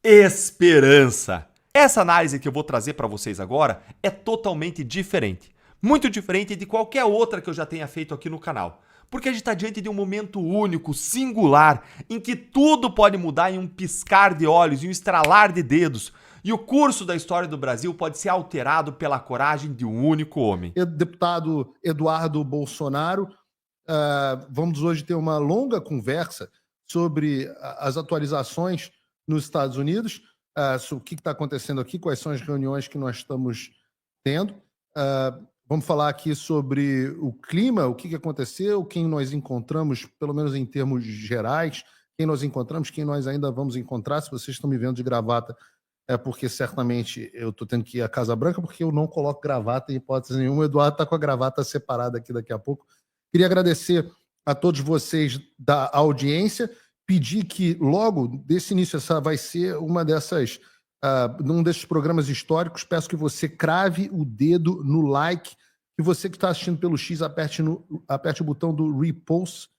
esperança. Essa análise que eu vou trazer para vocês agora é totalmente diferente. Muito diferente de qualquer outra que eu já tenha feito aqui no canal. Porque a gente está diante de um momento único, singular, em que tudo pode mudar em um piscar de olhos, em um estralar de dedos. E o curso da história do Brasil pode ser alterado pela coragem de um único homem. Deputado Eduardo Bolsonaro, vamos hoje ter uma longa conversa sobre as atualizações nos Estados Unidos, sobre o que está acontecendo aqui, quais são as reuniões que nós estamos tendo. Vamos falar aqui sobre o clima, o que aconteceu, quem nós encontramos, pelo menos em termos gerais, quem nós encontramos, quem nós ainda vamos encontrar. Se vocês estão me vendo de gravata, é porque certamente eu estou tendo que ir à Casa Branca, porque eu não coloco gravata em hipótese nenhuma. O Eduardo está com a gravata separada aqui daqui a pouco. Queria agradecer a todos vocês da audiência, pedir que logo, desse início, essa vai ser uma dessas, um desses programas históricos. Peço que você crave o dedo no like, que você que está assistindo pelo X aperte o botão do repost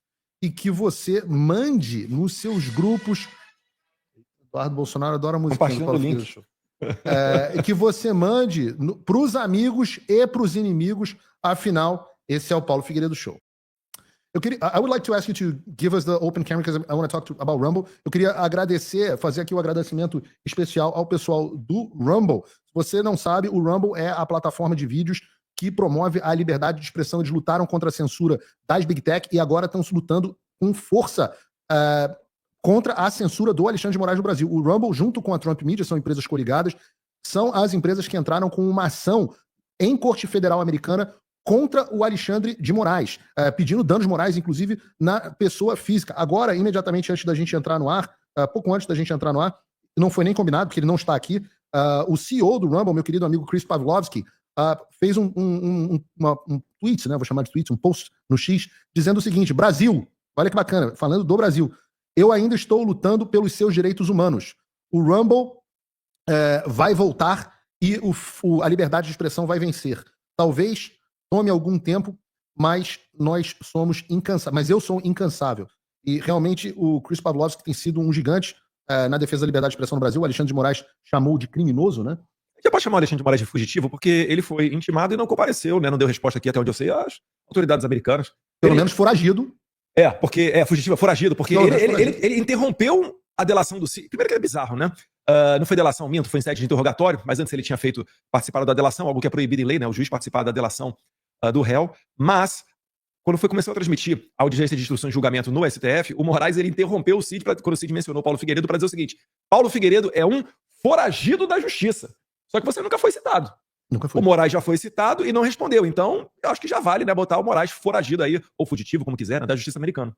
e que você mande nos seus grupos. Eduardo Bolsonaro adora música. Compartilhando o link. Que você mande para os amigos e para os inimigos. Afinal, esse é o Paulo Figueiredo Show. I would like to ask you to give us the open camera because I want to talk about Rumble. Eu queria fazer aqui o agradecimento especial ao pessoal do Rumble. Se você não sabe, o Rumble é a plataforma de vídeos que promove a liberdade de expressão. Eles lutaram contra a censura das Big Tech e agora estão lutando com força contra a censura do Alexandre de Moraes no Brasil. O Rumble, junto com a Trump Media, são empresas coligadas, são as empresas que entraram com uma ação em corte federal americana contra o Alexandre de Moraes, pedindo danos morais, inclusive, na pessoa física. Agora, imediatamente antes da gente entrar no ar, pouco antes da gente entrar no ar, não foi nem combinado, porque ele não está aqui, o CEO do Rumble, meu querido amigo Chris Pavlovski, fez um tweet, né, vou chamar de tweet, um post no X, dizendo o seguinte: Brasil, olha que bacana, falando do Brasil, eu ainda estou lutando pelos seus direitos humanos. O Rumble vai voltar e a liberdade de expressão vai vencer. Talvez tome algum tempo, mas nós somos incansáveis. Mas eu sou incansável. E realmente o Chris Pavlovski tem sido um gigante na defesa da liberdade de expressão no Brasil. O Alexandre de Moraes chamou de criminoso, né? Já pode chamar o Alexandre de Moraes de fugitivo, porque ele foi intimado e não compareceu, né? Não deu resposta aqui, até onde eu sei, às autoridades americanas. Pelo menos foragido. Porque fugitivo, foragido, porque ele interrompeu a delação do Cid. Primeiro que é bizarro, né? Não foi delação, minto, foi em sede de interrogatório, mas antes ele tinha participado da delação, algo que é proibido em lei, né? O juiz participar da delação do réu. Mas, quando começou a transmitir a audiência de instrução e julgamento no STF, o Moraes ele interrompeu o Cid, quando o Cid mencionou Paulo Figueiredo, para dizer o seguinte: Paulo Figueiredo é um foragido da justiça. Só que você nunca foi citado. Nunca foi. O Moraes já foi citado e não respondeu. Então, eu acho que já vale, né, botar o Moraes foragido aí, ou fugitivo, como quiser, né, da justiça americana.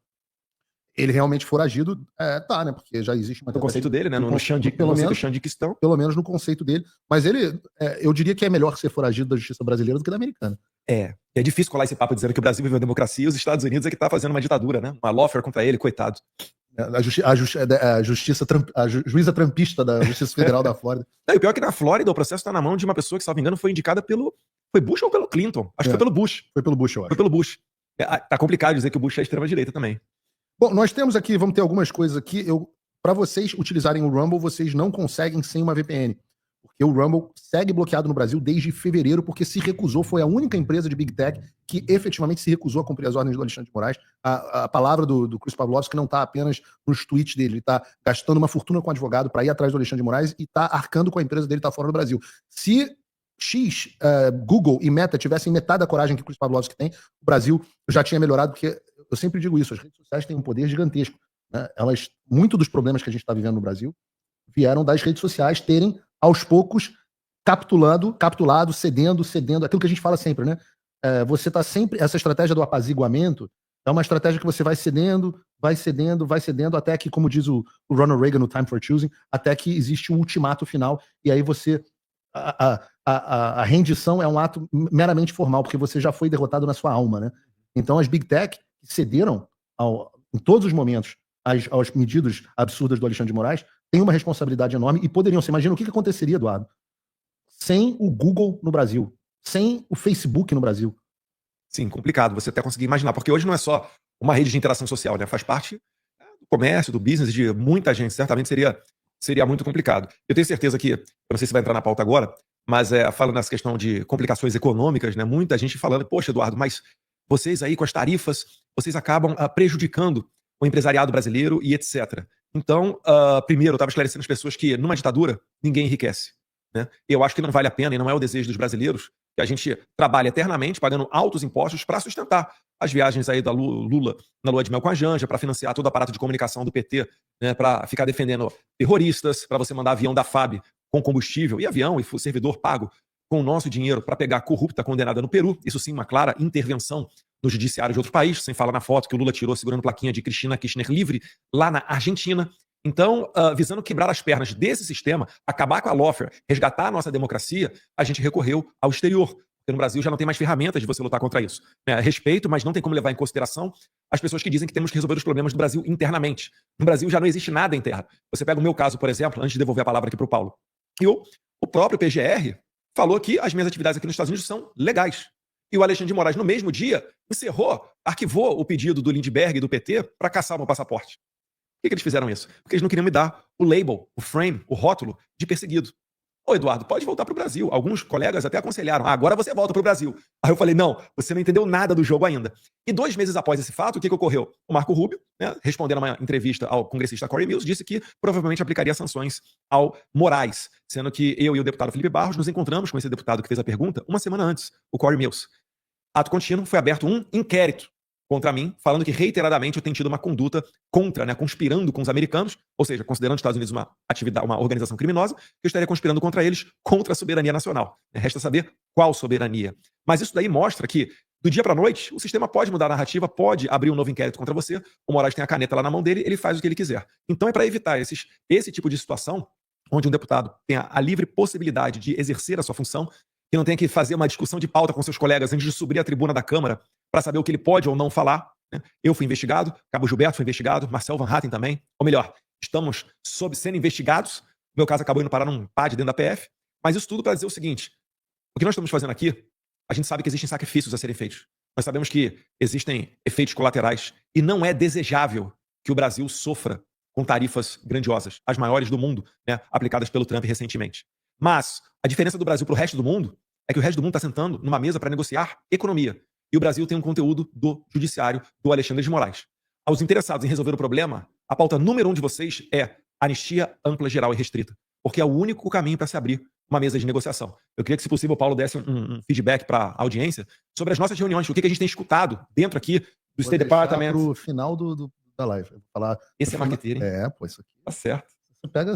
Ele realmente foragido, né? Porque já existe uma... No conceito dele, né? No Xandiquistão. Pelo menos no conceito dele. Mas ele, eu diria que é melhor ser foragido da justiça brasileira do que da americana. É difícil colar esse papo dizendo que o Brasil viveu a democracia e os Estados Unidos é que tá fazendo uma ditadura, né? Uma lawfare contra ele, coitado. A juíza trampista da Justiça Federal da Flórida. E o pior é que na Flórida o processo tá na mão de uma pessoa que, se não me engano, foi indicada pelo... Foi Bush ou pelo Clinton? Acho que foi pelo Bush. Foi pelo Bush, eu acho. Foi pelo Bush. Tá complicado dizer que o Bush é extrema-direita também. Bom, nós temos aqui, vamos ter algumas coisas aqui. Para vocês utilizarem o Rumble, vocês não conseguem sem uma VPN. Porque o Rumble segue bloqueado no Brasil desde fevereiro, porque se recusou, foi a única empresa de Big Tech que efetivamente se recusou a cumprir as ordens do Alexandre de Moraes. A palavra do Chris Pavlovski não está apenas nos tweets dele, ele está gastando uma fortuna com o advogado para ir atrás do Alexandre de Moraes e está arcando com a empresa dele, está fora do Brasil. Se Google e Meta tivessem metade da coragem que o Chris Pavlovski tem, o Brasil já tinha melhorado, porque eu sempre digo isso, as redes sociais têm um poder gigantesco, né? Muito dos problemas que a gente está vivendo no Brasil vieram das redes sociais terem, aos poucos, capitulado, cedendo, aquilo que a gente fala sempre, né? Você está sempre, essa estratégia do apaziguamento é uma estratégia que você vai cedendo, até que, como diz o Ronald Reagan no Time for Choosing, até que existe um ultimato final, e aí você... A rendição é um ato meramente formal, porque você já foi derrotado na sua alma, né? Então as Big Tech cederam em todos os momentos aos medidas absurdas do Alexandre de Moraes, têm uma responsabilidade enorme e poderiam ser. Imagina o que aconteceria, Eduardo, sem o Google no Brasil, sem o Facebook no Brasil. Sim, complicado você até conseguir imaginar, porque hoje não é só uma rede de interação social, né? Faz parte do comércio, do business, de muita gente. Certamente seria seria muito complicado. Eu tenho certeza que, eu não sei se vai entrar na pauta agora, mas falando nessa questão de complicações econômicas, né, muita gente falando, poxa, Eduardo, mas vocês aí com as tarifas, vocês acabam prejudicando o empresariado brasileiro e etc. Então, primeiro, eu estava esclarecendo as pessoas que numa ditadura, ninguém enriquece. Né? Eu acho que não vale a pena e não é o desejo dos brasileiros que a gente trabalhe eternamente pagando altos impostos para sustentar as viagens aí da Lula na lua de mel com a Janja, para financiar todo o aparato de comunicação do PT, né, para ficar defendendo terroristas, para você mandar avião da FAB com combustível e avião e servidor pago com o nosso dinheiro para pegar corrupta condenada no Peru. Isso sim, uma clara intervenção no judiciário de outro país, sem falar na foto que o Lula tirou segurando plaquinha de Cristina Kirchner livre lá na Argentina. Então, visando quebrar as pernas desse sistema, acabar com a lawfare, resgatar a nossa democracia, a gente recorreu ao exterior. Porque no Brasil já não tem mais ferramentas de você lutar contra isso. Respeito, mas não tem como levar em consideração as pessoas que dizem que temos que resolver os problemas do Brasil internamente. No Brasil já não existe nada interno. Você pega o meu caso, por exemplo, antes de devolver a palavra aqui para o Paulo. O próprio PGR falou que as minhas atividades aqui nos Estados Unidos são legais. E o Alexandre de Moraes, no mesmo dia, arquivou o pedido do Lindbergh e do PT para caçar o meu passaporte. Por que eles fizeram isso? Porque eles não queriam me dar o label, o frame, o rótulo de perseguido. Ô, Eduardo, pode voltar para o Brasil. Alguns colegas até aconselharam, agora você volta para o Brasil. Aí eu falei, não, você não entendeu nada do jogo ainda. E 2 meses após esse fato, o que ocorreu? O Marco Rubio, né, respondendo a uma entrevista ao congressista Corey Mills, disse que provavelmente aplicaria sanções ao Moraes, sendo que eu e o deputado Felipe Barros nos encontramos com esse deputado que fez a pergunta uma semana antes, o Corey Mills. Ato contínuo, foi aberto um inquérito contra mim, falando que reiteradamente eu tenho tido uma conduta contra, né, conspirando com os americanos, ou seja, considerando os Estados Unidos uma organização criminosa, que eu estaria conspirando contra eles, contra a soberania nacional. Resta saber qual soberania. Mas isso daí mostra que, do dia para a noite, o sistema pode mudar a narrativa, pode abrir um novo inquérito contra você, o Moraes tem a caneta lá na mão dele, ele faz o que ele quiser. Então é para evitar esse tipo de situação, onde um deputado tenha a livre possibilidade de exercer a sua função, que não tenha que fazer uma discussão de pauta com seus colegas antes de subir à tribuna da Câmara para saber o que ele pode ou não falar. Né? Eu fui investigado, Cabo Gilberto foi investigado, Marcel Van Hatten também. Ou melhor, estamos sendo investigados. O meu caso acabou indo parar num PAD dentro da PF. Mas isso tudo para dizer o seguinte: o que nós estamos fazendo aqui, a gente sabe que existem sacrifícios a serem feitos. Nós sabemos que existem efeitos colaterais e não é desejável que o Brasil sofra com tarifas grandiosas, as maiores do mundo, né, aplicadas pelo Trump recentemente. Mas a diferença do Brasil para o resto do mundo é que o resto do mundo está sentando numa mesa para negociar economia. E o Brasil tem um conteúdo do judiciário do Alexandre de Moraes. Aos interessados em resolver o problema, a pauta número 1 de vocês é anistia ampla, geral e restrita. Porque é o único caminho para se abrir uma mesa de negociação. Eu queria que, se possível, o Paulo desse um feedback para a audiência sobre as nossas reuniões, o que a gente tem escutado dentro aqui do State Department. Para o final da live. Vou falar, esse é marqueteiro, hein? Pô, isso aqui. Tá certo. Você pega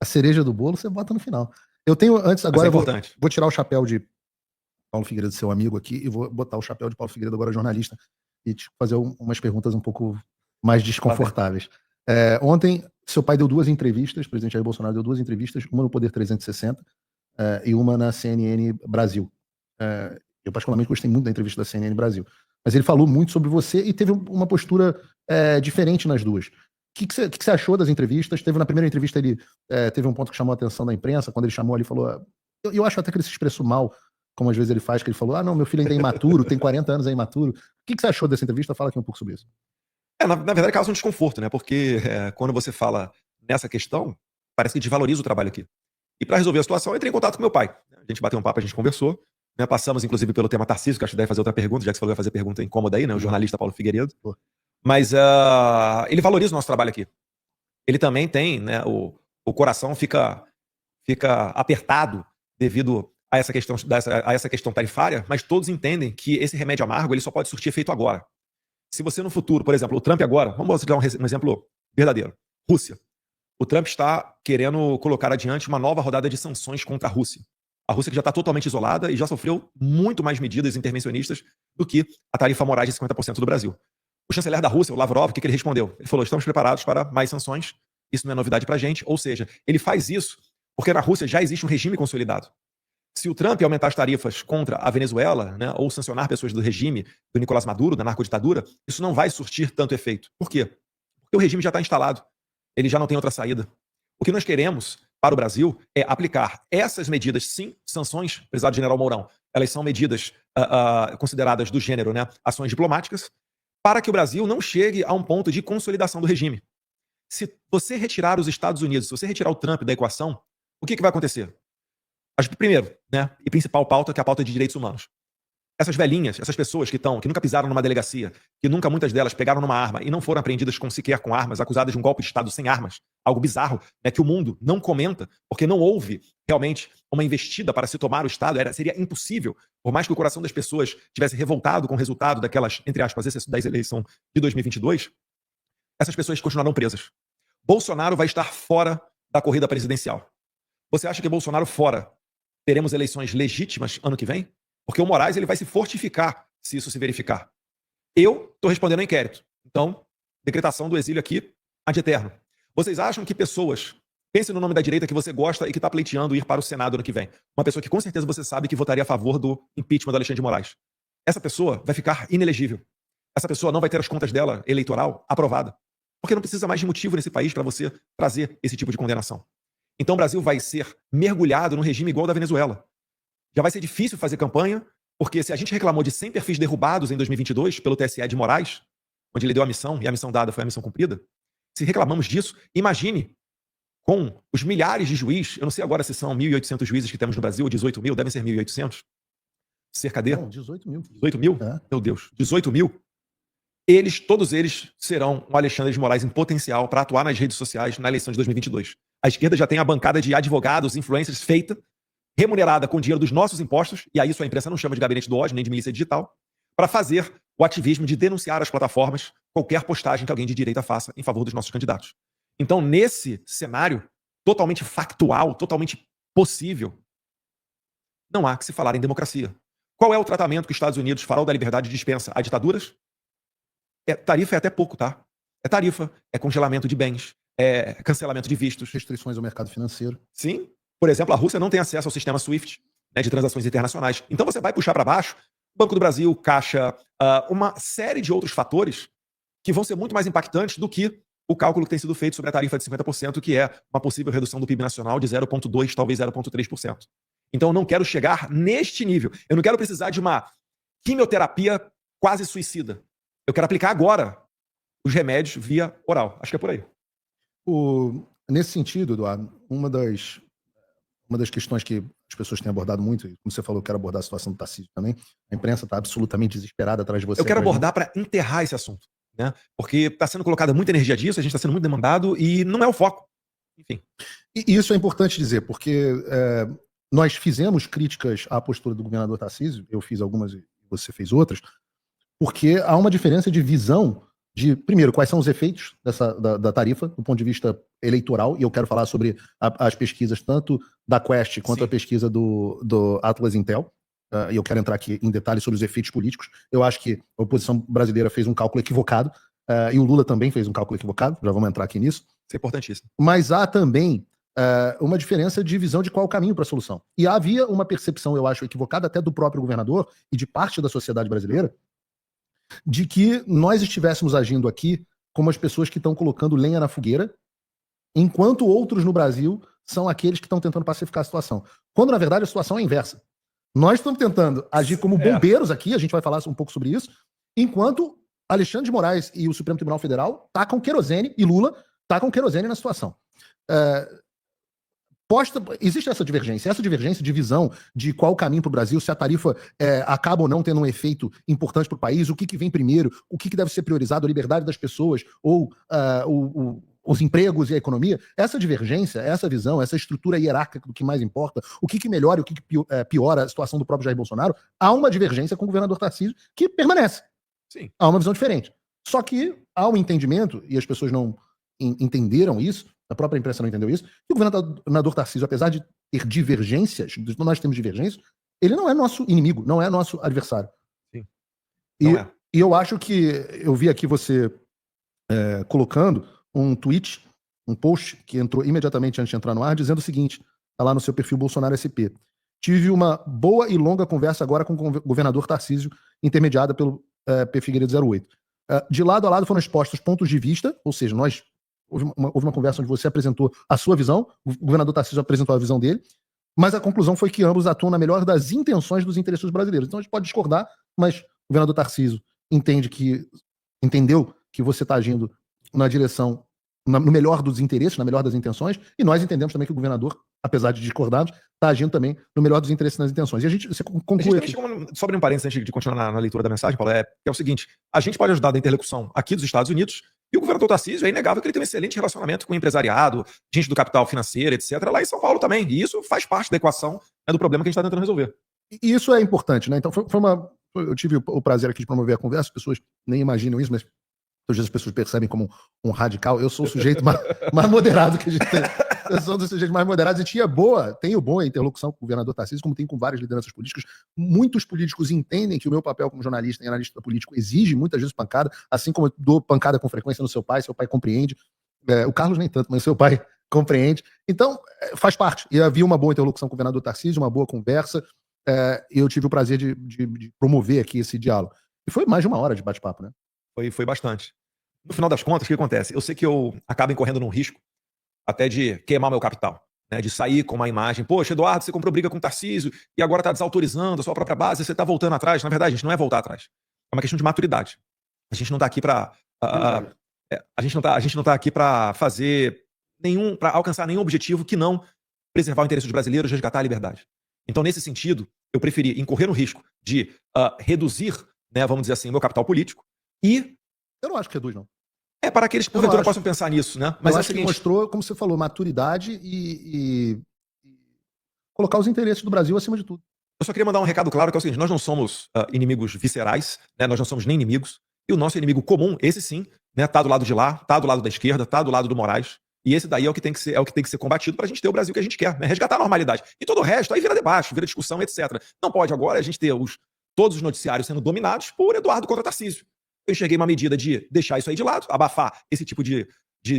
a cereja do bolo, você bota no final. Eu tenho, antes, agora eu vou tirar o chapéu de Paulo Figueiredo, seu amigo aqui, e vou botar o chapéu de Paulo Figueiredo, agora jornalista, e te fazer umas perguntas um pouco mais desconfortáveis. Ontem, seu pai deu 2 entrevistas, o presidente Jair Bolsonaro deu 2 entrevistas, uma no Poder 360 e uma na CNN Brasil. Eu particularmente gostei muito da entrevista da CNN Brasil. Mas ele falou muito sobre você e teve uma postura diferente nas duas. O que você achou das entrevistas? Na primeira entrevista ele teve um ponto que chamou a atenção da imprensa, quando ele chamou ali, falou... Eu acho até que ele se expressou mal, como às vezes ele faz, que ele falou, não, meu filho ainda é imaturo, tem 40 anos, é imaturo. O que você achou dessa entrevista? Fala aqui um pouco sobre isso. Na verdade, causa um desconforto, né? Porque quando você fala nessa questão, parece que desvaloriza o trabalho aqui. E para resolver a situação, eu entrei em contato com meu pai. A gente bateu um papo, a gente conversou. Né? Passamos, inclusive, pelo tema Tarcísio, que acho que deve fazer outra pergunta, já que você falou que vai fazer pergunta incômoda aí, né? O jornalista Paulo Figueiredo. Mas ele valoriza o nosso trabalho aqui. Ele também tem, né? O coração fica apertado devido a essa questão tarifária, mas todos entendem que esse remédio amargo ele só pode surtir efeito agora. Se você no futuro, por exemplo, o Trump agora, vamos dar um exemplo verdadeiro. Rússia. O Trump está querendo colocar adiante uma nova rodada de sanções contra a Rússia. A Rússia que já está totalmente isolada e já sofreu muito mais medidas intervencionistas do que a tarifa morais de 50% do Brasil. O chanceler da Rússia, o Lavrov, o que ele respondeu? Ele falou, estamos preparados para mais sanções, isso não é novidade para a gente. Ou seja, ele faz isso porque na Rússia já existe um regime consolidado. Se o Trump aumentar as tarifas contra a Venezuela, né, ou sancionar pessoas do regime do Nicolás Maduro, da narcoditadura, isso não vai surtir tanto efeito. Por quê? Porque o regime já está instalado. Ele já não tem outra saída. O que nós queremos para o Brasil é aplicar essas medidas, sim, sanções, prezado general Mourão, elas são medidas consideradas do gênero, né, ações diplomáticas, para que o Brasil não chegue a um ponto de consolidação do regime. se você retirar os Estados Unidos, se você retirar o Trump da equação, o que vai acontecer? Primeiro, né, e principal pauta, que é a pauta de direitos humanos. Essas velhinhas, essas pessoas que nunca pisaram numa delegacia, que nunca, muitas delas, pegaram numa arma e não foram apreendidas sequer com armas, acusadas de um golpe de Estado sem armas, algo bizarro, né, que o mundo não comenta, porque não houve realmente uma investida para se tomar o Estado, seria impossível, por mais que o coração das pessoas tivesse revoltado com o resultado daquelas, entre aspas, da eleição de 2022, essas pessoas continuarão presas. Bolsonaro vai estar fora da corrida presidencial. Você acha que Bolsonaro fora teremos eleições legítimas ano que vem? Porque o Moraes ele vai se fortificar se isso se verificar. Eu estou respondendo ao inquérito. Então, decretação do exílio aqui ad eterno. Vocês acham que pessoas, pense no nome da direita que você gosta e que está pleiteando ir para o Senado ano que vem, uma pessoa que com certeza você sabe que votaria a favor do impeachment do Alexandre de Moraes, essa pessoa vai ficar inelegível. Essa pessoa não vai ter as contas dela eleitoral aprovada. Porque não precisa mais de motivo nesse país para você trazer esse tipo de condenação. Então o Brasil vai ser mergulhado num regime igual ao da Venezuela. Já vai ser difícil fazer campanha, porque se a gente reclamou de 100 perfis derrubados em 2022 pelo TSE de Moraes, onde ele deu a missão, e a missão dada foi a missão cumprida, se reclamamos disso, imagine com os milhares de juízes, eu não sei agora se são 1.800 juízes que temos no Brasil, ou 18 mil, devem ser 1.800, cerca de... Não, 18 mil. 18 mil? É. Meu Deus, 18 mil? Todos eles serão um Alexandre de Moraes em potencial para atuar nas redes sociais na eleição de 2022. A esquerda já tem a bancada de advogados, influencers feita, remunerada com dinheiro dos nossos impostos, e a isso a imprensa não chama de gabinete do ódio, nem de milícia digital, para fazer o ativismo de denunciar as plataformas, qualquer postagem que alguém de direita faça em favor dos nossos candidatos. Então, nesse cenário totalmente factual, totalmente possível, não há que se falar em democracia. Qual é o tratamento que os Estados Unidos, farol da liberdade, dispensa a ditaduras? Tarifa é até pouco, tá? É tarifa, é congelamento de bens, é cancelamento de vistos. Restrições ao mercado financeiro. Sim. Por exemplo, a Rússia não tem acesso ao sistema SWIFT, né, de transações internacionais. Então você vai puxar para baixo Banco do Brasil, Caixa, uma série de outros fatores que vão ser muito mais impactantes do que o cálculo que tem sido feito sobre a tarifa de 50%, que é uma possível redução do PIB nacional de 0,2%, talvez 0,3%. Então eu não quero chegar neste nível. Eu não quero precisar de uma quimioterapia quase suicida. Eu quero aplicar agora os remédios via oral. Acho que é por aí. Nesse sentido, Eduardo, uma das questões que as pessoas têm abordado muito, e como você falou, eu quero abordar a situação do Tarcísio também, a imprensa está absolutamente desesperada atrás de você. Eu quero abordar para enterrar esse assunto, né? Porque está sendo colocada muita energia disso, a gente está sendo muito demandado e não é o foco. Enfim. E isso é importante dizer, porque nós fizemos críticas à postura do governador Tarcísio, eu fiz algumas e você fez outras, porque há uma diferença de visão de, primeiro, quais são os efeitos da tarifa do ponto de vista eleitoral, e eu quero falar sobre as pesquisas tanto da Quest quanto a pesquisa do Atlas Intel, e eu quero entrar aqui em detalhes sobre os efeitos políticos. Eu acho que a oposição brasileira fez um cálculo equivocado, e o Lula também fez um cálculo equivocado, já vamos entrar aqui nisso. Isso é importantíssimo. Mas há também uma diferença de visão de qual o caminho para a solução. E havia uma percepção, eu acho, equivocada até do próprio governador e de parte da sociedade brasileira, de que nós estivéssemos agindo aqui como as pessoas que estão colocando lenha na fogueira, enquanto outros no Brasil são aqueles que estão tentando pacificar a situação. Quando, na verdade, a situação é inversa. Nós estamos tentando agir como bombeiros aqui, a gente vai falar um pouco sobre isso, enquanto Alexandre de Moraes e o Supremo Tribunal Federal tacam querosene, e Lula tacam querosene na situação. Existe essa divergência de visão de qual o caminho para o Brasil, se a tarifa acaba ou não tendo um efeito importante para o país, o que vem primeiro, o que deve ser priorizado, a liberdade das pessoas ou os empregos e a economia. Essa divergência, essa visão, essa estrutura hierárquica do que mais importa, o que melhora e o que piora a situação do próprio Jair Bolsonaro, há uma divergência com o governador Tarcísio que permanece. Sim. Há uma visão diferente. Só que há um entendimento, e as pessoas não entenderam isso, a própria imprensa não entendeu isso, que o governador Tarcísio, apesar de ter divergências, nós temos divergências, ele não é nosso inimigo, não é nosso adversário. Sim. E eu acho que eu vi aqui você colocando um tweet, um post que entrou imediatamente antes de entrar no ar, dizendo o seguinte, tá lá no seu perfil Bolsonaro SP. Tive uma boa e longa conversa agora com o governador Tarcísio, intermediada pelo P. Figueiredo 08. De lado a lado foram expostos pontos de vista, ou seja, houve uma conversa onde você apresentou a sua visão, o governador Tarcísio apresentou a visão dele, mas a conclusão foi que ambos atuam na melhor das intenções dos interesses brasileiros. Então a gente pode discordar, mas o governador Tarcísio entendeu que você está agindo na direção no melhor dos interesses, na melhor das intenções, e nós entendemos também que o governador, apesar de discordarmos, está agindo também no melhor dos interesses e nas intenções. E você conclui aqui. Só abrir um parênteses antes de continuar na leitura da mensagem, Paulo, é o seguinte, a gente pode ajudar na interlocução aqui dos Estados Unidos, e o governador Tarcísio é inegável que ele tem um excelente relacionamento com o empresariado, gente do capital financeiro, etc., lá em São Paulo também, e isso faz parte da equação, né, do problema que a gente está tentando resolver. E isso é importante, né? Então eu tive o prazer aqui de promover a conversa, as pessoas nem imaginam isso, mas às vezes as pessoas percebem como um radical. Eu sou o sujeito mais moderado que a gente tem. Eu sou um dos sujeitos mais moderados. E tenho boa interlocução com o governador Tarcísio, como tem com várias lideranças políticas. Muitos políticos entendem que o meu papel como jornalista e analista político exige muitas vezes pancada, assim como eu dou pancada com frequência no seu pai compreende. O Carlos nem tanto, mas seu pai compreende. Então, faz parte. E havia uma boa interlocução com o governador Tarcísio, uma boa conversa. E eu tive o prazer de promover aqui esse diálogo. E foi mais de 1 hora de bate-papo, né? Foi bastante. No final das contas, o que acontece? Eu sei que eu acabo incorrendo num risco até de queimar meu capital, né? De sair com uma imagem, poxa, Eduardo, você comprou briga com o Tarcísio e agora está desautorizando a sua própria base, você está voltando atrás. Na verdade, a gente não é voltar atrás. É uma questão de maturidade. A gente não está aqui para a gente não tá aqui para fazer para alcançar nenhum objetivo que não preservar o interesse dos brasileiros, resgatar a liberdade. Então, nesse sentido, eu preferi incorrer no risco de reduzir, né, vamos dizer assim, o meu capital político e... Eu não acho que reduz, não. É para aqueles que porventura possam pensar nisso, né? Mas acho que mostrou, como você falou, maturidade e colocar os interesses do Brasil acima de tudo. Eu só queria mandar um recado claro, que é o seguinte, nós não somos inimigos viscerais, né? Nós não somos nem inimigos, e o nosso inimigo comum, esse sim, né, tá do lado de lá, tá do lado da esquerda, tá do lado do Moraes, e esse daí é o que tem que ser combatido para a gente ter o Brasil que a gente quer, né? Resgatar a normalidade. E todo o resto aí vira debate, vira discussão, etc. Não pode agora a gente ter todos os noticiários sendo dominados por Eduardo contra Tarcísio. Eu enxerguei uma medida de deixar isso aí de lado, abafar esse tipo de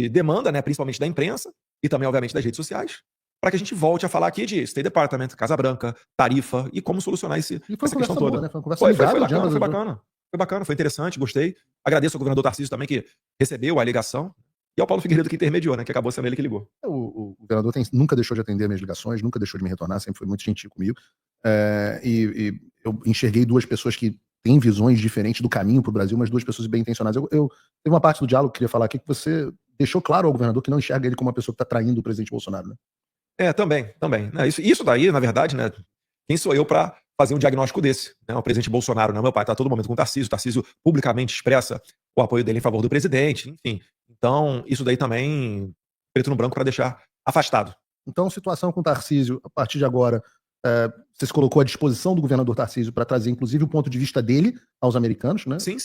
demanda, né, principalmente da imprensa e também, obviamente, das redes sociais, para que a gente volte a falar aqui de State Department, Casa Branca, tarifa e como solucionar essa questão toda. Boa, né? Foi uma conversa amigável, foi bacana, foi interessante, gostei. Agradeço ao governador Tarcísio também que recebeu a ligação e ao Paulo Figueiredo que intermediou, né, que acabou sendo ele que ligou. O governador nunca deixou de atender minhas ligações, nunca deixou de me retornar, sempre foi muito gentil comigo. E eu enxerguei duas pessoas que têm visões diferentes do caminho para o Brasil, mas duas pessoas bem intencionadas. Teve uma parte do diálogo que eu queria falar aqui que você deixou claro ao governador que não enxerga ele como uma pessoa que está traindo o presidente Bolsonaro, né? Também. Isso daí, na verdade, né? Quem sou eu para fazer um diagnóstico desse? Né? O presidente Bolsonaro, né? Meu pai está a todo momento com o Tarcísio publicamente expressa o apoio dele em favor do presidente, enfim. Então, isso daí também, preto no branco, para deixar afastado. Então, situação com o Tarcísio, a partir de agora, você se colocou à disposição do governador Tarcísio para trazer, inclusive, o ponto de vista dele aos americanos, né? Sim.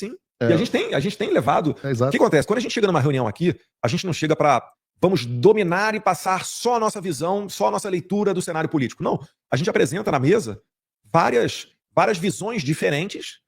E a gente tem levado... O que acontece? Quando a gente chega numa reunião aqui, a gente não chega para vamos dominar e passar só a nossa visão, só a nossa leitura do cenário político. Não. A gente apresenta na mesa várias visões diferentes.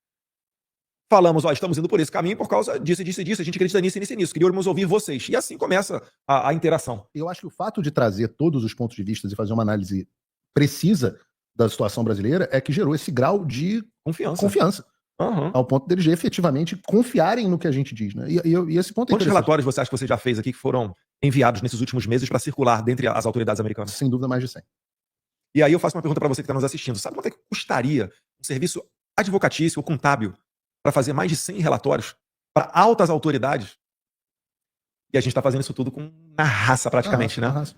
Falamos, estamos indo por esse caminho por causa disso, a gente acredita nisso. Queríamos ouvir vocês. E assim começa a interação. Eu acho que o fato de trazer todos os pontos de vista e fazer uma análise precisa da situação brasileira é que gerou esse grau de confiança. Uhum. Ao ponto deles efetivamente confiarem no que a gente diz, né? E esse ponto é Quantos relatórios você acha que você já fez aqui que foram enviados nesses últimos meses para circular dentre as autoridades americanas? Sem dúvida, mais de 100. E aí eu faço uma pergunta para você que está nos assistindo. Sabe quanto é que custaria um serviço advocatício ou contábil para fazer mais de 100 relatórios para altas autoridades? E a gente está fazendo isso tudo na raça praticamente, né? Raça.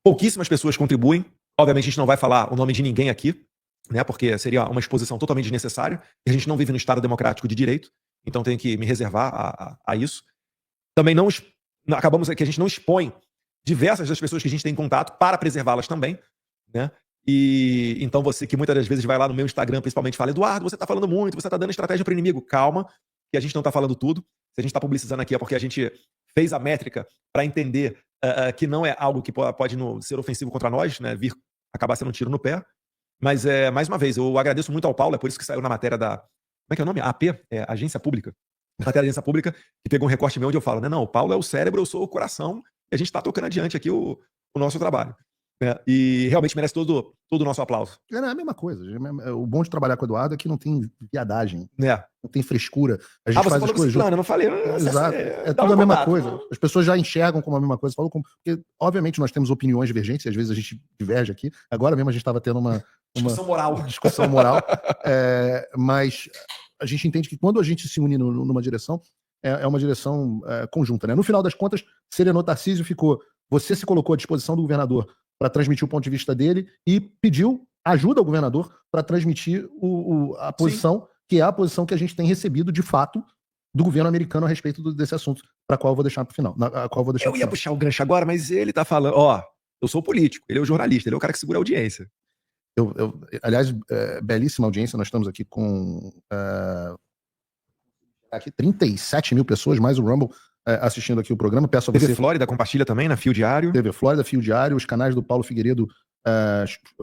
Pouquíssimas pessoas contribuem. Obviamente a gente não vai falar o nome de ninguém aqui, né? Porque seria uma exposição totalmente desnecessária. E a gente não vive no Estado democrático de direito. Então tenho que me reservar a isso. Também acabamos que a gente não expõe diversas das pessoas que a gente tem em contato para preservá-las também, né? E então você que muitas das vezes vai lá no meu Instagram, principalmente, fala: Eduardo, você está falando muito, você está dando estratégia para o inimigo. Calma, que a gente não está falando tudo. Se a gente está publicizando aqui é porque a gente fez a métrica para entender que não é algo que pode ser ofensivo contra nós, né? Vir acabar sendo um tiro no pé. Mas, mais uma vez, eu agradeço muito ao Paulo, é por isso que saiu na matéria da... Como é que é o nome? AP? Agência Pública. Matéria da Agência Pública, que pegou um recorte meu onde eu falo, né? Não, o Paulo é o cérebro, eu sou o coração, e a gente está tocando adiante aqui o nosso trabalho. Né? E realmente merece todo o nosso aplauso. É a mesma coisa. O bom de trabalhar com o Eduardo é que não tem viadagem, não tem frescura. A gente faz as coisas juntas. Eu não falei. Exato. É tudo a mesma coisa. As pessoas já enxergam como a mesma coisa. Porque, obviamente, nós temos opiniões divergentes, e às vezes a gente diverge aqui. Agora mesmo a gente estava tendo uma discussão moral. Mas a gente entende que quando a gente se une numa direção, é uma direção conjunta, né? No final das contas, Serenor Tarcísio você se colocou à disposição do governador para transmitir o ponto de vista dele e pediu ajuda ao governador para transmitir a posição, sim, que é a posição que a gente tem recebido de fato do governo americano a respeito desse assunto, para qual eu vou deixar para o final. Eu ia puxar o gancho agora, mas ele tá falando, eu sou político, ele é o jornalista, ele é o cara que segura a audiência. Aliás, belíssima audiência, nós estamos aqui com aqui 37 mil pessoas, mais o Rumble assistindo aqui o programa. Peço a você... TV Flórida compartilha também na Fio Diário. TV Flórida, Fio Diário, os canais do Paulo Figueiredo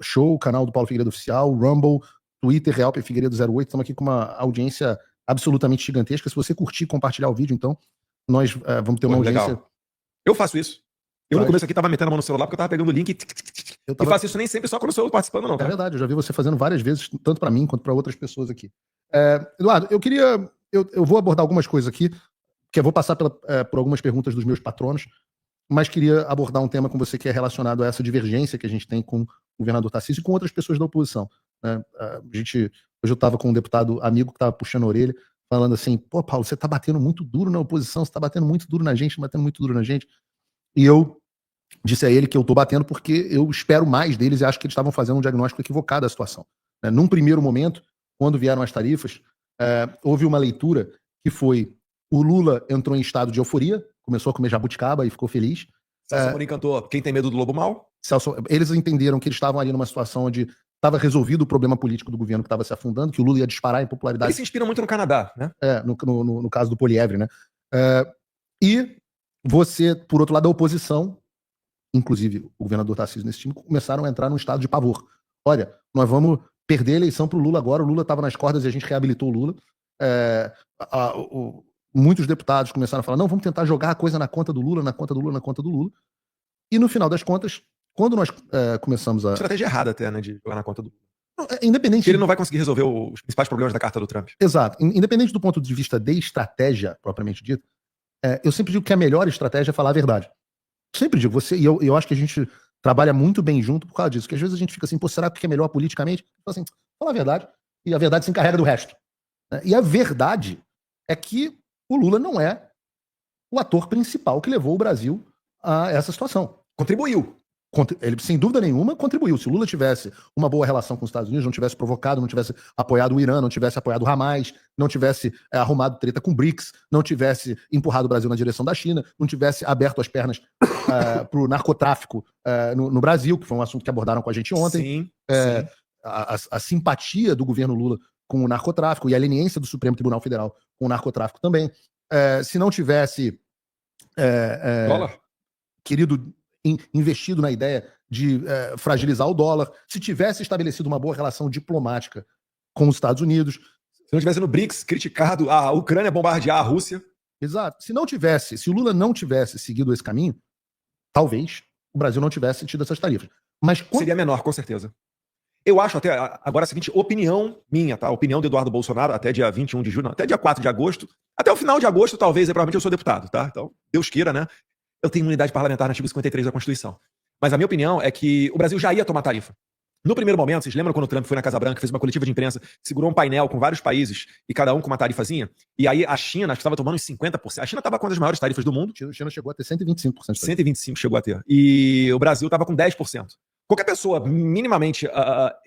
Show, o canal do Paulo Figueiredo Oficial, Rumble, Twitter, Real P Figueiredo 08. Estamos aqui com uma audiência absolutamente gigantesca. Se você curtir e compartilhar o vídeo, então, nós vamos ter uma audiência... Legal. Eu faço isso. Eu no começo aqui tava metendo a mão no celular porque eu tava pegando o link e faço isso nem sempre só quando eu estou participando, não. É verdade, eu já vi você fazendo várias vezes, tanto para mim quanto para outras pessoas aqui. Eduardo, eu vou abordar algumas coisas aqui, que eu vou passar por algumas perguntas dos meus patronos, mas queria abordar um tema com você que é relacionado a essa divergência que a gente tem com o governador Tarcísio e com outras pessoas da oposição. Né? Hoje eu estava com um deputado amigo que estava puxando a orelha, falando assim, pô, Paulo, você está batendo muito duro na oposição, você está batendo muito duro na gente, batendo muito duro na gente. E eu disse a ele que eu estou batendo porque eu espero mais deles e acho que eles estavam fazendo um diagnóstico equivocado da situação. Num primeiro momento, quando vieram as tarifas, houve uma leitura que foi o Lula entrou em estado de euforia, começou a comer jabuticaba e ficou feliz. Celso Amorim cantou Quem Tem Medo do Lobo Mal? Eles entenderam que eles estavam ali numa situação onde estava resolvido o problema político do governo que estava se afundando, que o Lula ia disparar em popularidade. Eles se inspiram muito no Canadá, né? No caso do Polievre, né? E você, por outro lado, a oposição, inclusive o governador Tarcísio nesse time, começaram a entrar num estado de pavor. Olha, nós vamos perder a eleição para o Lula agora, o Lula estava nas cordas e a gente reabilitou o Lula. Muitos deputados começaram a falar, não, vamos tentar jogar a coisa na conta do Lula, na conta do Lula, na conta do Lula. E no final das contas, quando nós começamos a... Estratégia errada até, né, de jogar na conta do Lula. Independente... Porque ele não vai conseguir resolver os principais problemas da carta do Trump. Exato. Independente do ponto de vista de estratégia, propriamente dito, eu sempre digo que a melhor estratégia é falar a verdade. Sempre digo, e eu acho que a gente trabalha muito bem junto por causa disso, que às vezes a gente fica assim, pô, será que é melhor politicamente? Assim, fala a verdade, e a verdade se encarrega do resto. E a verdade é que o Lula não é o ator principal que levou o Brasil a essa situação. Contribuiu. Ele, sem dúvida nenhuma, contribuiu. Se o Lula tivesse uma boa relação com os Estados Unidos, não tivesse provocado, não tivesse apoiado o Irã, não tivesse apoiado o Hamas, não tivesse arrumado treta com o BRICS, não tivesse empurrado o Brasil na direção da China, não tivesse aberto as pernas para o narcotráfico no Brasil, que foi um assunto que abordaram com a gente ontem. Sim, a simpatia do governo Lula com o narcotráfico e a leniência do Supremo Tribunal Federal com o narcotráfico também. Se não tivesse querido investido na ideia de fragilizar o dólar, se tivesse estabelecido uma boa relação diplomática com os Estados Unidos. Se não tivesse no BRICS criticado a Ucrânia bombardear a Rússia. Exato. Se o Lula não tivesse seguido esse caminho, talvez o Brasil não tivesse tido essas tarifas. Mas seria menor, com certeza. Eu acho até, agora a seguinte, opinião minha, tá? Opinião do Eduardo Bolsonaro, até dia 21 de julho, não, até dia 4 de agosto, até o final de agosto, talvez, provavelmente eu sou deputado, tá? Então, Deus queira, né? Eu tenho imunidade parlamentar no artigo 53 da Constituição. Mas a minha opinião é que o Brasil já ia tomar tarifa. No primeiro momento, vocês lembram quando o Trump foi na Casa Branca, fez uma coletiva de imprensa, segurou um painel com vários países e cada um com uma tarifazinha? E aí a China, acho que estava tomando uns 50%. A China estava com uma das maiores tarifas do mundo. A China chegou a ter 125%. 125% chegou a ter. E o Brasil estava com 10%. Qualquer pessoa minimamente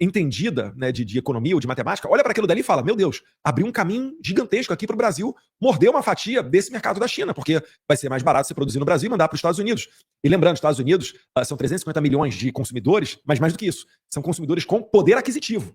entendida, né, de economia ou de matemática, olha para aquilo dali e fala, meu Deus, abriu um caminho gigantesco aqui para o Brasil morder uma fatia desse mercado da China, porque vai ser mais barato você produzir no Brasil e mandar para os Estados Unidos. E lembrando, os Estados Unidos são 350 milhões de consumidores, mas mais do que isso, são consumidores com poder aquisitivo.